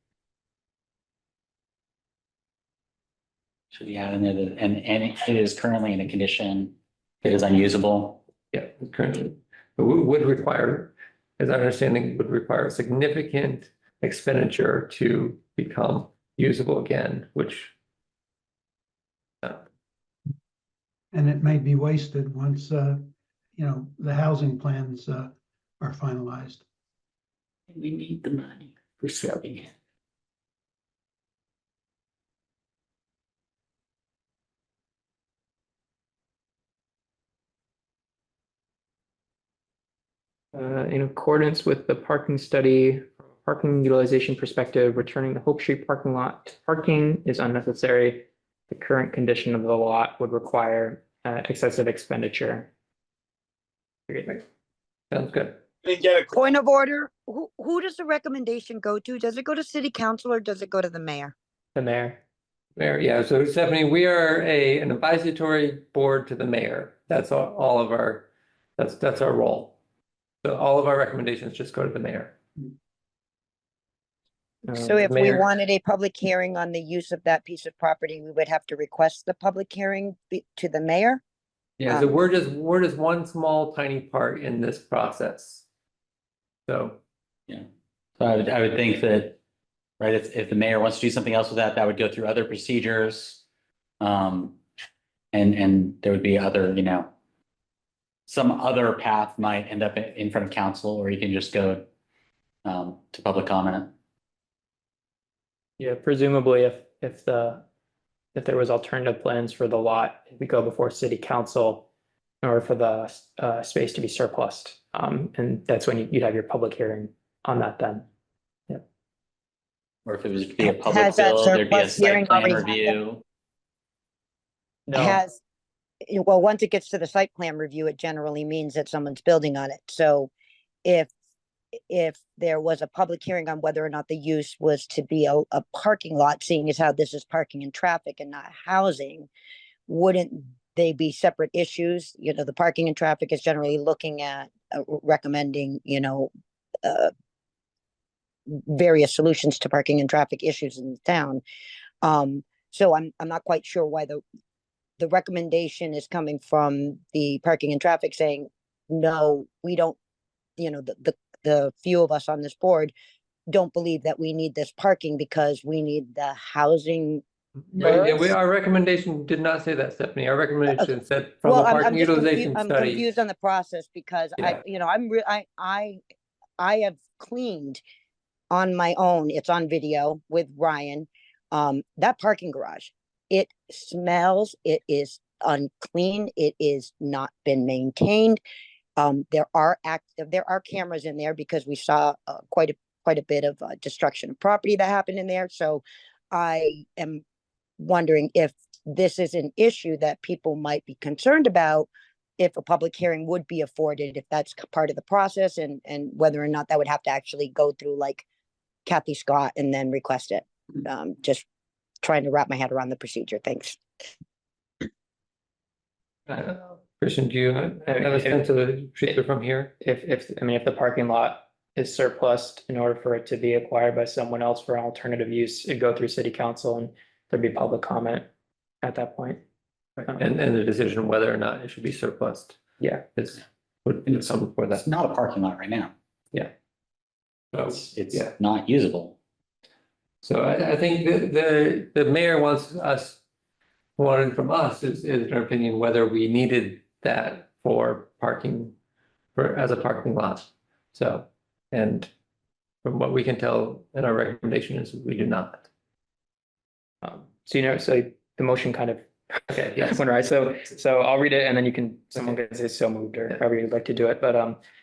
Should we add in there that, and it is currently in a condition that is unusable? Yeah, currently, but would require, as I understanding, would require significant expenditure to become usable again, which And it may be wasted once, the housing plans, are finalized. We need the money for selling it. In accordance with the parking study, from a parking utilization perspective, returning the Hope Street parking lot to parking is unnecessary. The current condition of the lot would require excessive expenditure. sounds good. Point of order, who does the recommendation go to? Does it go to city council or does it go to the mayor? The mayor. Mayor, yeah, so Stephanie, we are an advisory board to the mayor. That's all of our, that's our role. So all of our recommendations just go to the mayor. So if we Mayor- wanted a public hearing on the use of that piece of property, we would have to request the public hearing to the mayor? Yeah, so we're just one small tiny part in this process. So, So I would think that, right, if the mayor wants to do something else with that, that would go through other procedures. And there would be other, some other path might end up in front of council, or you can just go to public comment. Yeah, presumably if there was alternative plans for the lot, we go before city council or for the space to be surplused. And that's when you'd have your public hearing on that then. Or if it was to be a public Has that build, there'd be a surplus hearing site plan already review. No, Well, once it gets to the site plan review, it generally means that someone's building on it. So if there was a public hearing on whether or not the use was to be a parking lot, seeing as how this is parking and traffic and not housing, wouldn't they be separate issues? The parking and traffic is generally looking at recommending, various solutions to parking and traffic issues in the town. So I'm not quite sure why the recommendation is coming from the parking and traffic saying, no, we don't, the few of us on this board don't believe that we need this parking because we need the housing. right, yeah, first. our recommendation did not say that, Stephanie. Our recommendation said from Well, a I'm parking just utilization I'm study. confused on the process because Yeah. I have cleaned on my own. It's on video with Ryan. That parking garage, it smells, it is unclean, it is not been maintained. There are cameras in there because we saw quite a bit of destruction of property that happened in there. So I am wondering if this is an issue that people might be concerned about, if a public hearing would be afforded, if that's part of the process, and whether or not that would have to actually go through like Kathy Scott and then request it. Just trying to wrap my head around the procedure. Thanks. Christian, do you have a sense of the procedure from here? If the parking lot is surplused, in order for it to be acquired by someone else for alternative use, it'd go through city council and there'd be public comment at that point. And the decision whether or not it should be surplused Yeah. would be some for that. It's not a parking lot right now. So, It's yeah. not usable. So I think the mayor wanted from us is an opinion whether we needed that for parking, as a parking lot. So, and from what we can tell, and our recommendation is we do not. So the motion kind of, Okay, yes. went right. So I'll read it and then someone can say so moved or however you'd like to do it. But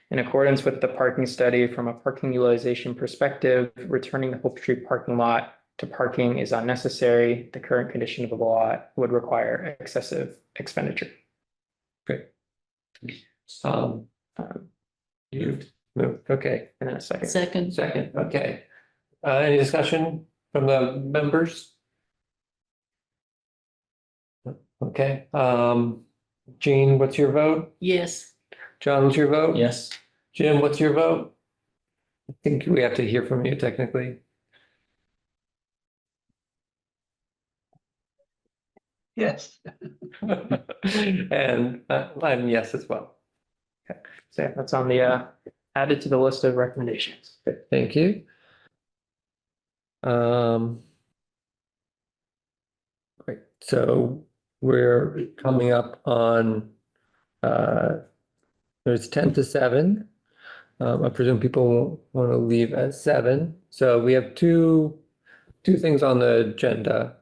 in accordance with the parking study, from a parking utilization perspective, returning the Hope Street parking lot to parking is unnecessary. The current condition of the lot would require excessive expenditure. Great. You moved, okay. And then a second. Second, Okay. Any discussion from the members? Okay, Jean, what's your vote? yes. John, what's your vote? Yes. Jim, what's your vote? I think we have to hear from you technically. Yes. And I'm yes as well. So yeah, that's on the added to the list of recommendations. Okay, thank you. Great, so we're coming up on, there's 10 to 7. I presume people want to leave at 7. So we have two things on the agenda.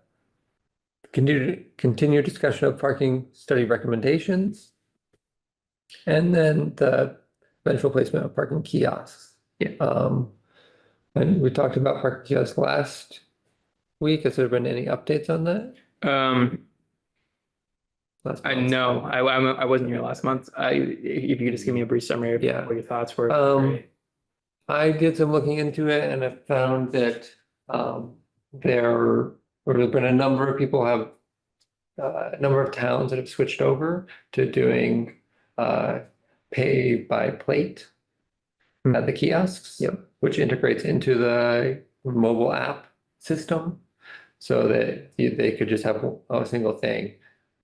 Continue discussion of parking study recommendations. And then the eventual placement of parking kiosks. Yeah. And we talked about parking kiosks last week. Has there been any updates on that? Last I month? know, I wasn't here last month. If you could just give me a brief summary of Yeah. what your thoughts were. I did some looking into it and I found that there have been a number of people have a number of towns that have switched over to doing pay by plate at the kiosks. Yep. Which integrates into the mobile app system so that they could just have a single thing.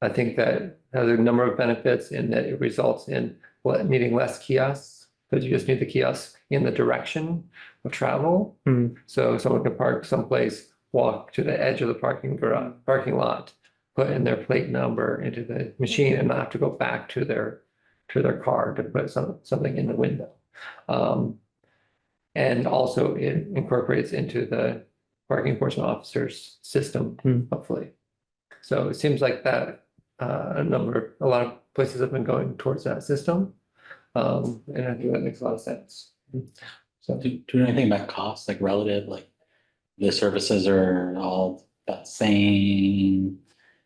I think that has a number of benefits in that it results in needing less kiosks because you just need the kiosks in the direction of travel. So someone can park someplace, walk to the edge of the parking lot, put in their plate number into the machine and not have to go back to their car to put something in the window. And also it incorporates into the parking enforcement officer's system, hopefully. So it seems like that a lot of places have been going towards that system. And I think that makes a lot of sense. So Do you know anything about costs, like relative, like the services are all about the same?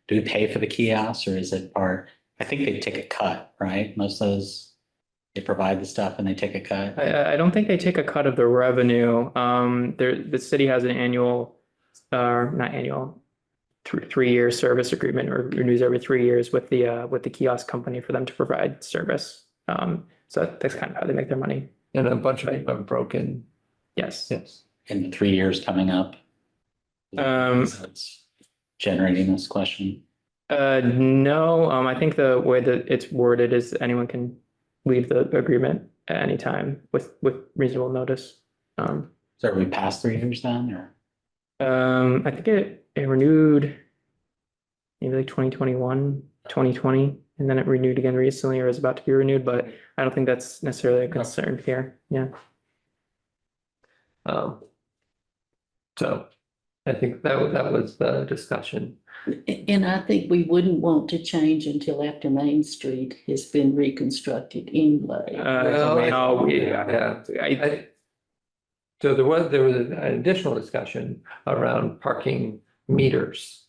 Do we pay for the kiosks or is it part? I think they take a cut, right? Most of those, they provide the stuff and they take a cut. I don't think they take a cut of the revenue. The city has an annual, not annual, 3-year service agreement or renews every 3 years with the kiosk company for them to provide service. So that's kind of how they make their money. and a bunch of them have broken. Yes. Yes. In the 3 years coming up. It's generating this question. No, I think the way that it's worded is anyone can leave the agreement at any time with reasonable notice. So are we past 3 years then, or? I think it renewed maybe like 2021, 2020, and then it renewed again recently or is about to be renewed, but I don't think that's necessarily a concern here. Yeah. So I think that was the discussion. And I think we wouldn't want to change until after Main Street has been reconstructed anyway. So there was an additional discussion around parking meters.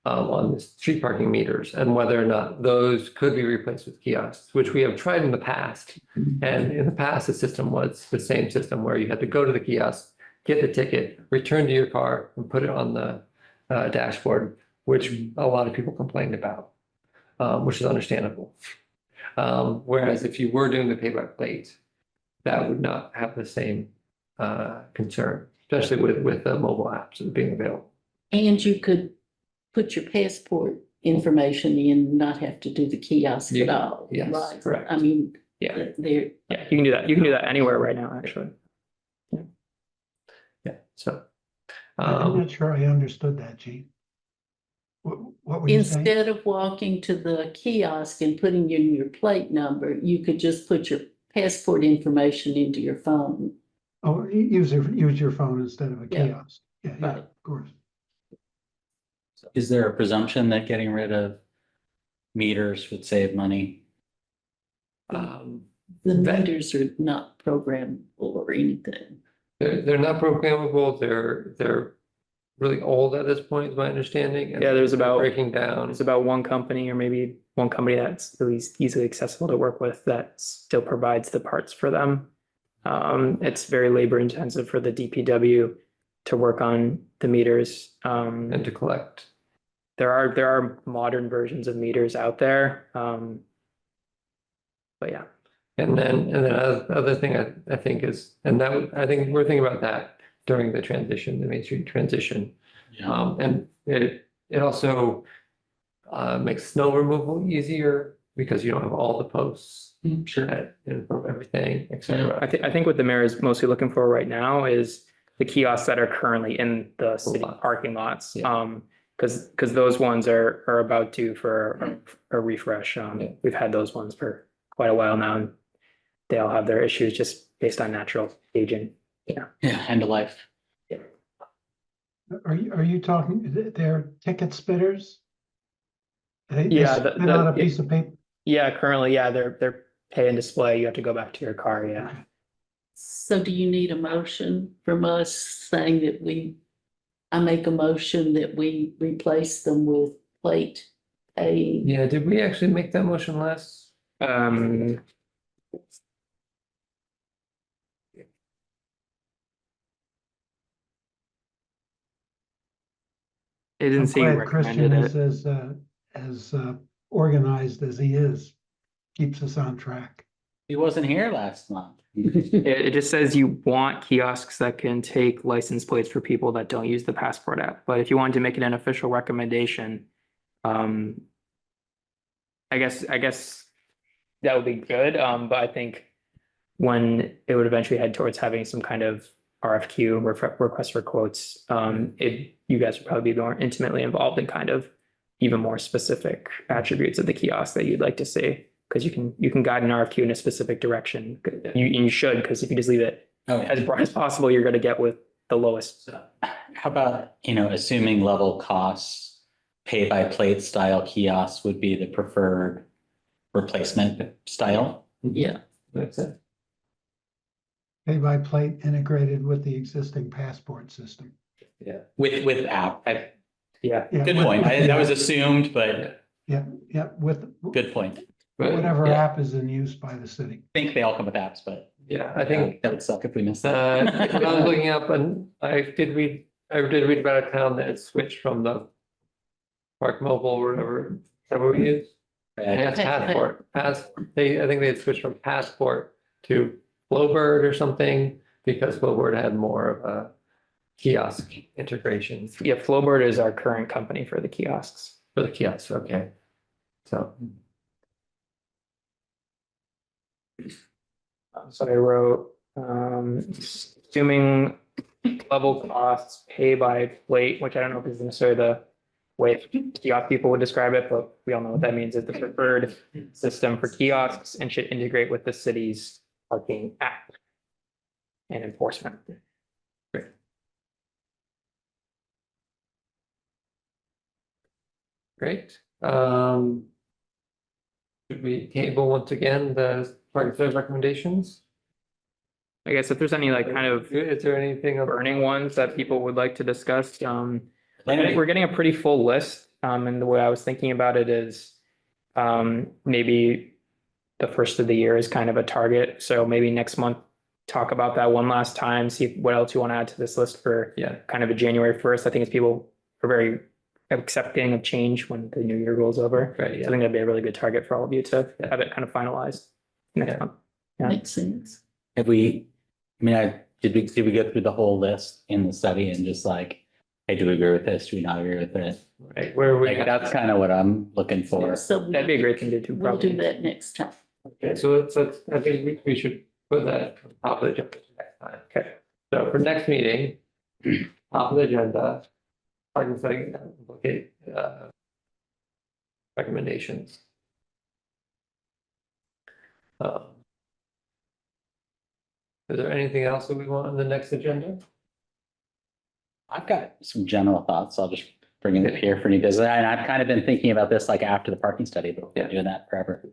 on the street parking meters and whether or not those could be replaced with kiosks, which we have tried in the past. And in the past, the system was the same system where you had to go to the kiosk, get the ticket, return to your car and put it on the dashboard, which a lot of people complained about, which is understandable. Whereas if you were doing the pay by plate, that would not have the same concern, especially with the mobile apps being available. And you could put your passport information in, and not have to do the kiosk at all. Yes, right? correct. I mean, Yeah, there, yeah, you can do that. You can do that anywhere right now, actually. Yeah, so. I'm not sure I understood that, Gene. What were you saying? instead of walking to the kiosk and putting in your plate number, you could just put your passport information into your phone. Oh, use your phone instead of a Yeah. kiosk. Yeah, Right. of course. Is there a presumption that getting rid of meters would save money? The That- meters are not programmable or anything. They're not programmable, they're really old at this point, is my understanding. and Yeah, there's they're about- Breaking down. It's about one company or maybe one company that's at least easily accessible to work with that still provides the parts for them. It's very labor intensive for the DPW to work on the meters. And to collect. There are modern versions of meters out there. But yeah, And then other thing I think is, and I think we're thinking about that during the transition, the Main Street transition. And it also makes snow removal easier because you don't have all the posts. Sure. And from everything, et cetera. I think what the mayor is mostly looking for right now is the kiosks that are currently in the city Lots. parking lots. Yeah. Because those ones are about due for a refresh. Yeah. We've had those ones for quite a while now, and they all have their issues just based on natural aging. Yeah, end of life. Are you talking, they're ticket spitters? They Yeah, spit out a piece of paper? Yeah, currently, yeah, they're pay and display. You have to go back to your car, yeah. So do you need a motion from us saying that I make a motion that we replace them with plate pay? Yeah, did we actually make that motion last? It didn't I'm say you glad Christian recommended is it. as organized as he is, keeps us on track. He wasn't here last month. It just says you want kiosks that can take license plates for people that don't use the passport app. But if you wanted to make it an official recommendation, I guess that would be good. But I think when it would eventually head towards having some kind of RFQ, request for quotes, you guys would probably be more intimately involved in kind of even more specific attributes of the kiosk that you'd like to see. Because you can guide an RFQ in a specific direction. You should, because if you just leave it Oh, as broad as possible, you're gonna get with the lowest. how about, assuming level costs, pay by plate style kiosks would be the preferred replacement style? Yeah, That's it. Pay by plate integrated with the existing passport system. Yeah. With app, Yeah. Yeah, good with- point. with the That was app. assumed, but Yeah, with good point. But, whatever yeah, app is in use by the city. I think they all come with apps, but Yeah, I think that would suck if we missed that. when I was looking up and I did read about a town that had switched from the Park Mobile or whatever, we use. Right. Passport, I think they had switched from Passport to Flowbird or something because Flowbird had more of a kiosk integration Yeah, Flowbird is our current company for the kiosks. for the kiosks, okay. So, So I wrote, assuming level costs pay by plate, which I don't know if is necessarily the way kiosk people would describe it, but we all know what that means, is the preferred system for kiosks and should integrate with the city's parking app and enforcement. great. Should we table once again the park service recommendations? I guess if there's any like kind of Is there anything? burning ones that people would like to discuss, we're getting a pretty full list. And the way I was thinking about it is maybe the first of the year is kind of a target. So maybe next month, talk about that one last time, see what else you want to add to this list for kind of a January 1st. I think it's people are very accepting of change when the new year rolls over. Right, So I yeah. think that'd be a really good target for all of you to have it kind of finalized next Yeah. month. Yeah. Makes sense. Did we go through the whole list in the study and just like, hey, do we agree with this? Do we not agree with it? Right, where we. Like, that's kind of what I'm looking for. So That'd be a great thing to do. we'll do Probably. that next time. Okay, so let's, I think we should put that on top of the agenda next time. Okay, so for next meeting, top of the agenda, parking study, okay, recommendations. Is there anything else that we want on the next agenda? I've got some general thoughts. I'll just bring it up here for any business. And I've kind of been thinking about this like after the parking study, but we've been doing that forever.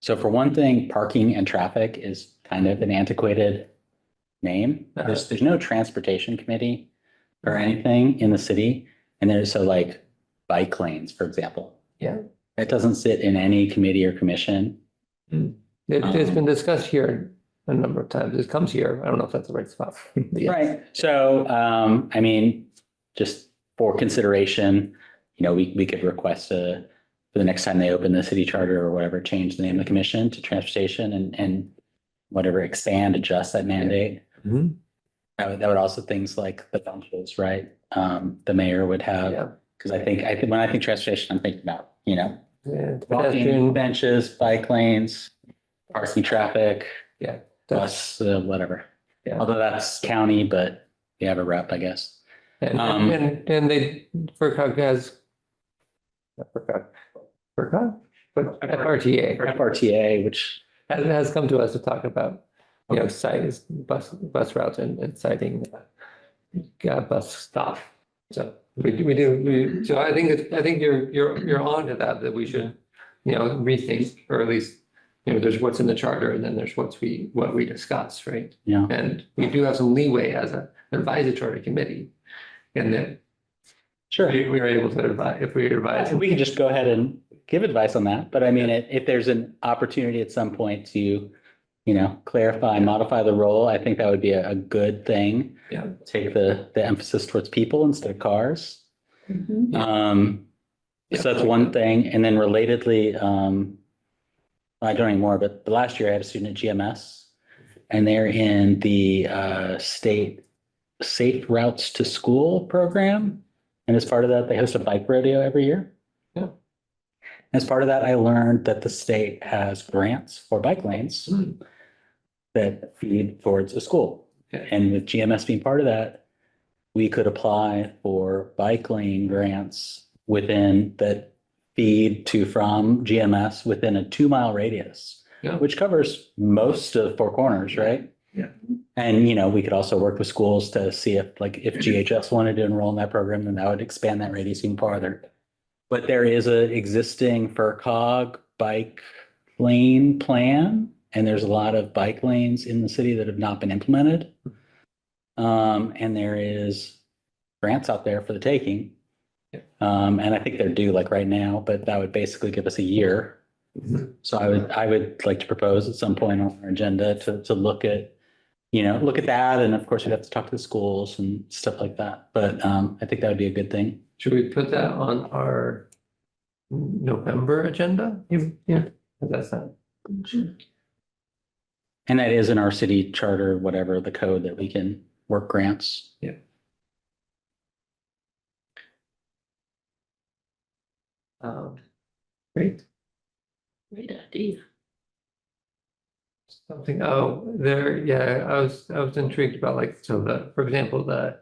So for one thing, parking and traffic is kind of an antiquated name. There's no transportation committee or anything in the city. And there's so like bike lanes, for example. Yeah. It doesn't sit in any committee or commission. It's been discussed here a number of times. It comes here. I don't know if that's the right spot. But yeah. Right. So, I mean, just for consideration, you know, we could request for the next time they open the city charter or whatever, change the name of the commission to transportation and whatever, expand, adjust that mandate. Mhm. That would also things like the benches, right? The mayor would have, Yeah. because I think when I think transportation, I'm thinking about, you know, Yeah, walking pedestrian, benches, bike lanes, parking traffic, yeah, that's, bus, whatever. Yeah. Although that's county, but you have a rep, I guess. and they, FERCog has. Not FERCog, but FRTA FRTA, which has come to us to talk about, you know, sites, bus routes and citing bus stop. So so I think you're on to that we should, you know, rethink, or at least, you know, there's what's in the charter and then there's what we discuss, right? Yeah. And we do have some leeway as an advisory committee. And then sure. we were able to advise, if we advise. We can just go ahead and give advice on that, but I mean, if there's an opportunity at some point to, you know, clarify, modify the role, I think that would be a good thing. Yeah. Take the emphasis towards people instead of cars. Mhm. So that's one thing. And then relatedly, I don't know anymore, but the last year I had a student at GMS and they're in the state Safe Routes to School program. And as part of that, they host a bike rodeo every year. Yeah. As part of that, I learned that the state has grants for bike lanes that feed towards a school. Okay. And with GMS being part of that, we could apply for bike lane grants within that feed to from GMS within a 2-mile radius, Yeah. which covers most of Four Corners, right? Yeah. And, you know, we could also work with schools to see if GHS wanted to enroll in that program, then that would expand that radius even farther. But there is a existing FERCog bike lane plan, and there's a lot of bike lanes in the city that have not been implemented. And there is grants out there for the taking. And I think they're due like right now, but that would basically give us a year. So I would like to propose at some point on our agenda to look at, you know, look at that. And of course, we'd have to talk to the schools and stuff like that. But I think that would be a good thing. Should we put that on our November agenda? Yeah. That's not. And that is in our city charter, whatever the code that we can work grants. Yeah. Great. Great idea. Something, yeah, I was intrigued about, like, so for example, the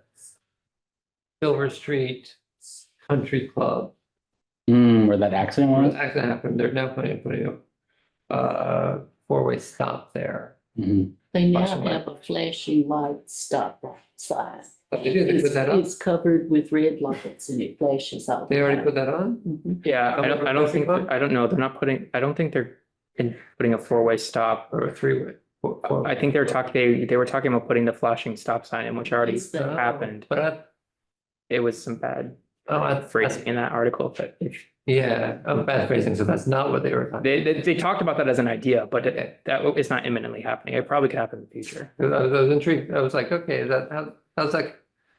Silver Street Country Club. Where that accident When was? the accident happened, they're now putting a four-way stop there. Mhm. They now Flashing light. have a flashing light stop sign. Oh, they do, they put that up? It's covered with red lights and it flashes out. They already put that on? Mhm. Yeah, Come over I don't think, Flashing Light? I don't know. They're not putting, I don't think they're putting a 4-way stop. Or a three-way? I think they're talking, they were talking about putting the flashing stop sign in, which already Is that- happened. But It was some bad Oh, phrasing in that article, but yeah, bad phrasing, so that's not what they were talking. they talked about that as an idea, but that it's not imminently happening. It probably could happen in the future. I was intrigued, I was like, okay, how's that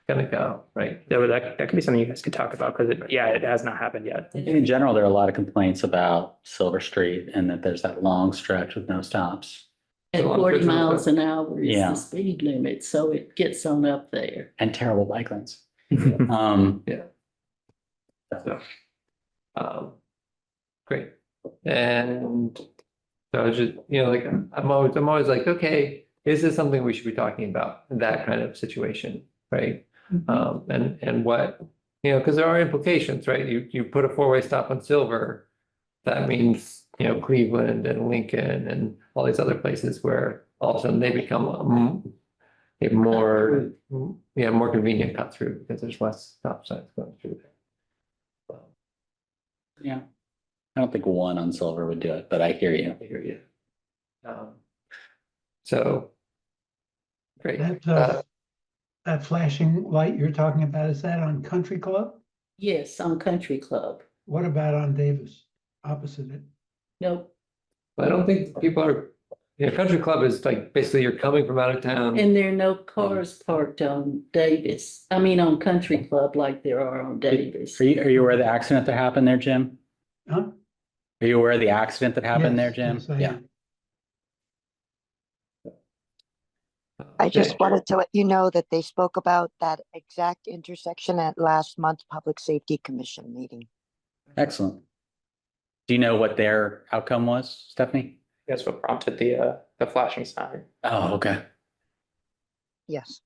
gonna go, right? That could be something you guys could talk about, because it has not happened yet. In general, there are a lot of complaints about Silver Street and that there's that long stretch with no stops At So I'm 40 good with miles that. an hour is Yeah. the speed limit, so it gets on up there. and terrible bike lanes. Yeah. So, great. And so I was just, like, I'm always like, okay, is this something we should be talking about in that kind of situation, right? And what, because there are implications, right? You put a four-way stop on Silver, that means, Cleveland and Lincoln and all these other places where all of a sudden they become a more, more convenient cut through because there's less stop signs going through there. Yeah. I don't think one on Silver would do it, but I hear you. I hear you. So. Great. That flashing light you're talking about, is that on Country Club? Yes, on Country Club. What about on Davis, opposite it? Nope. I don't think people are, Country Club is like, basically you're coming from out of town. And there are no cars parked on Davis. I mean, on Country Club like there are on Davis. Are you aware of the accident that happened there, Jim? Huh? Are you aware of the accident that happened there, Yes, Jim? yes, I Yeah. am. I just Okay. wanted to let you know that they spoke about that exact intersection at last month's Public Safety Commission meeting. Excellent. Do you know what their outcome was, Stephanie? That's what prompted the flashing sign. Oh, okay. Yes,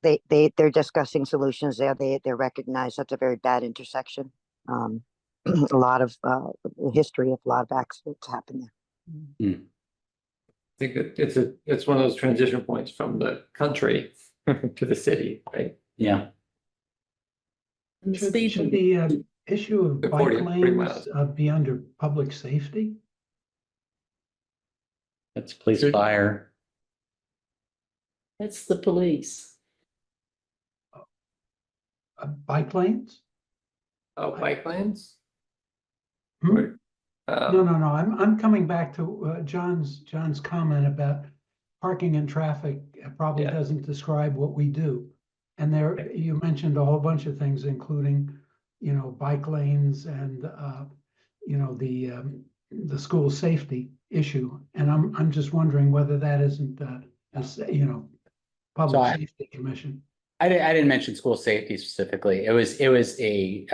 they're discussing solutions there. They recognize that's a very bad intersection. A lot of history of a lot of accidents happen there. I think it's one of those transition points from the country to the city, right? Yeah. And the Should speed the limit- issue of The bike 40 lanes miles. be under public safety? It's police fire. That's the police. Bike lanes? Oh, bike lanes? Hmm? Or, No, I'm coming back to John's comment about parking and traffic probably Yeah. doesn't describe what we do. And there, you mentioned a whole bunch of things, including, bike lanes and, the school safety issue. And I'm just wondering whether that isn't, So Public I- Safety Commission. I didn't mention school safety specifically. It was a,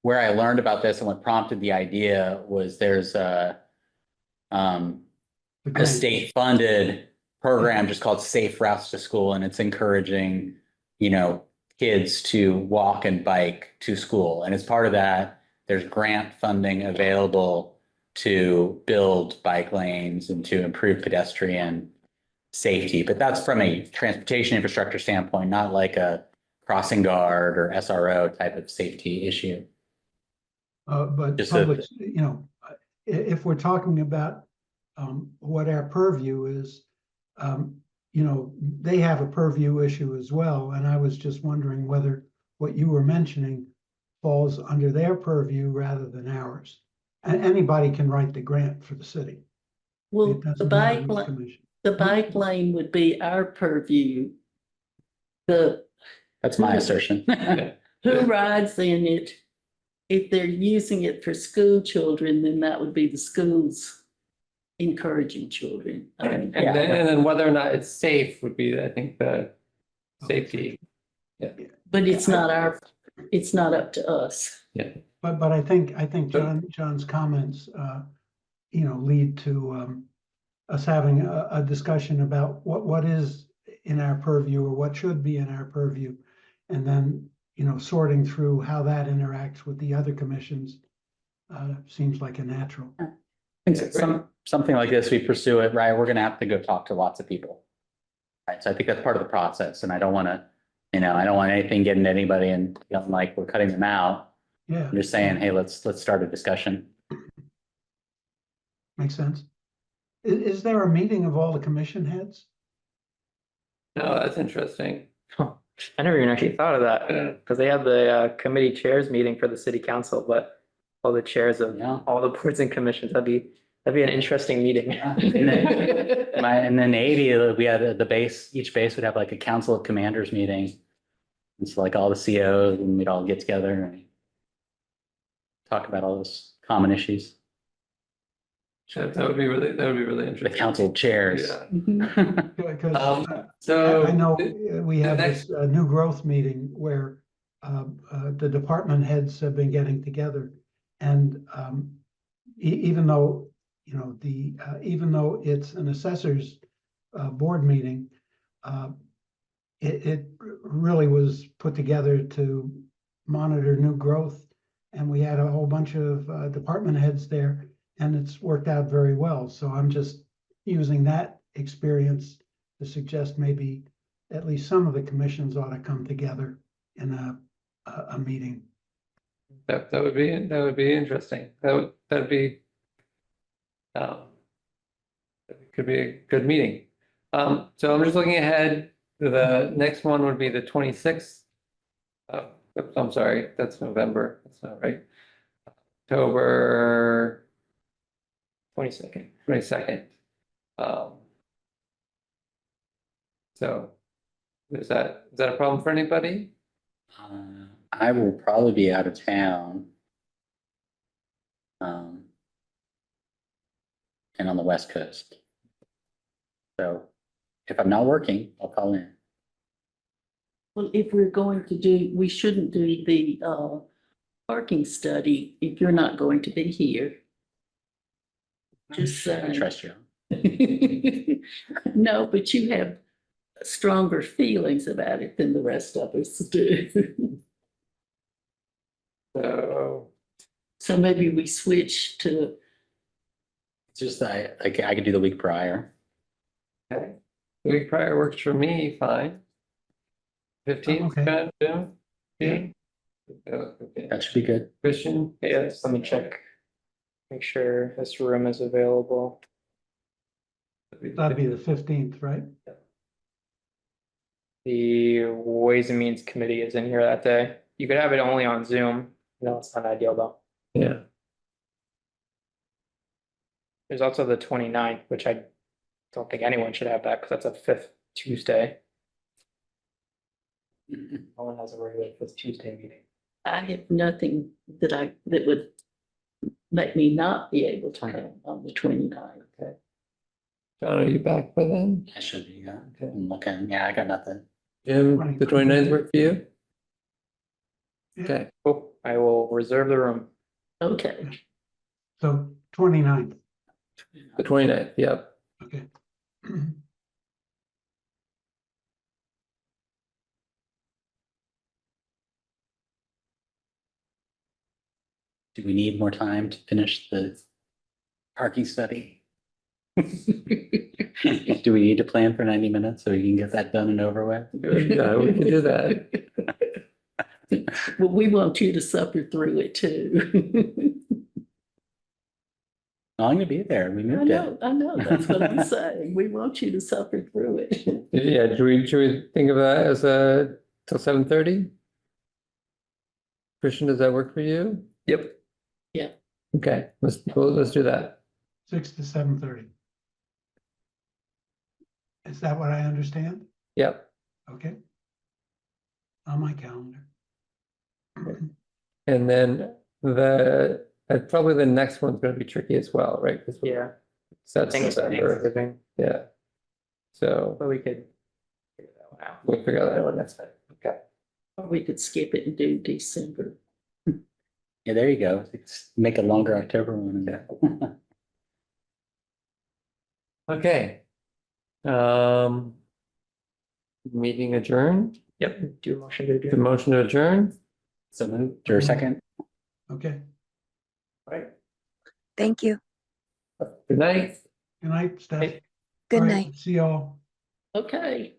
where I learned about this and what prompted the idea was there's a state funded program just called Safe Routes to School, and it's encouraging, kids to walk and bike to school. And as part of that, there's grant funding available to build bike lanes and to improve pedestrian safety. But that's from a transportation infrastructure standpoint, not like a crossing guard or SRO type of safety issue. But Just a- public, if we're talking about what our purview is, they have a purview issue as well, and I was just wondering whether what you were mentioning falls under their purview rather than ours. And anybody can write the grant for the city. Well, It the doesn't matter bike, which la- commission. the bike lane would be our purview. The, That's my assertion. who rides in it? If they're using it for school children, then that would be the schools encouraging children. and then whether or not it's safe would be, I think, the safety. But it's not up to us. But I think John's comments, lead to us having a discussion about what is in our purview or what should be in our purview. And then, sorting through how that interacts with the other commissions seems like a natural. Something like this, we pursue it, right? We're gonna have to go talk to lots of people. Right, so I think that's part of the process, and I don't wanna, I don't want anything getting to anybody and feeling like we're cutting them out. Yeah. I'm just saying, hey, let's start a discussion. Makes sense. Is there a meeting of all the commission heads? No, that's interesting. I never even actually thought of that, because they had the committee chairs meeting for the city council, but all the chairs of Yeah. all the boards and commissions, that'd be an interesting meeting. And then 80, we had the base, each base would have like a council of commanders meeting. It's like all the COs and we'd all get together and talk about all those common issues. That would be really The interesting. council chairs. Yeah. Mhm. Because So. I know we the have next- this new growth meeting where the department heads have been getting together. And even though, you know, even though it's an assessors board meeting, it really was put together to monitor new growth. And we had a whole bunch of department heads there, and it's worked out very well. So I'm just using that experience to suggest maybe at least some of the commissions ought to come together in a meeting. That would be interesting. That'd be. Could be a good meeting. So I'm just looking ahead. The next one would be the 26th. I'm sorry, that's November. That's not right. October 22nd. 22nd. So is that a problem for anybody? I will probably be out of town. And on the West Coast. So if I'm not working, I'll call in. Well, if we're going to do, we shouldn't do the parking study if you're not going to be here. Just I saying. trust you. No, but you have stronger feelings about it than the rest of us do. So So maybe we switch to, It's just I could do the week prior. okay, the week prior works for me, fine. 15th, Okay. kind of, yeah. Okay. That should be good. Christian, Yes, let me check. Make sure this room is available. That'd be the 15th, right? The Ways and Means Committee is in here that day. You could have it only on Zoom. No, it's not ideal though. Yeah, There's also the 29th, which I don't think anyone should have that because that's a fifth Tuesday. No one has a regular fifth Tuesday meeting. I have nothing that would make me not be able to come on the 29th. okay. John, are you back by then? I should be, yeah. Okay. I'm looking, yeah, I got nothing. Jim, the 29th work for you? Yeah. Okay, Cool. I will reserve the room. Okay. So 29th, the 29th, yep. okay. Do we need more time to finish the parking study? Do we need to plan for 90 minutes so we can get that done and over with? Yeah, we can do that. Well, we want you to suffer through it too. I'm gonna be there. We moved it. I know, that's what I'm saying. We want you to suffer through it. Yeah, should we think of that as till 7:30? Christian, does that work for you? Yep. Yeah. Okay, let's do that. 6 to 7:30. Is that what I understand? Yep. Okay. On my calendar. And then probably the next one's gonna be tricky as well, right? 'Cause Yeah. That's November, Thanksgiving, yeah. So but we could figure that one out. we'll figure that out next time. Okay. Or we could skip it and do December. Yeah, there you go. Make a longer October one. Okay. Meeting adjourned. Yep, do a motion to The adjourn. motion to adjourn. So moved, or second? Okay. Right. Thank you. Good night. Good night, Steph. Hey. Good All right, night. See y'all. Okay.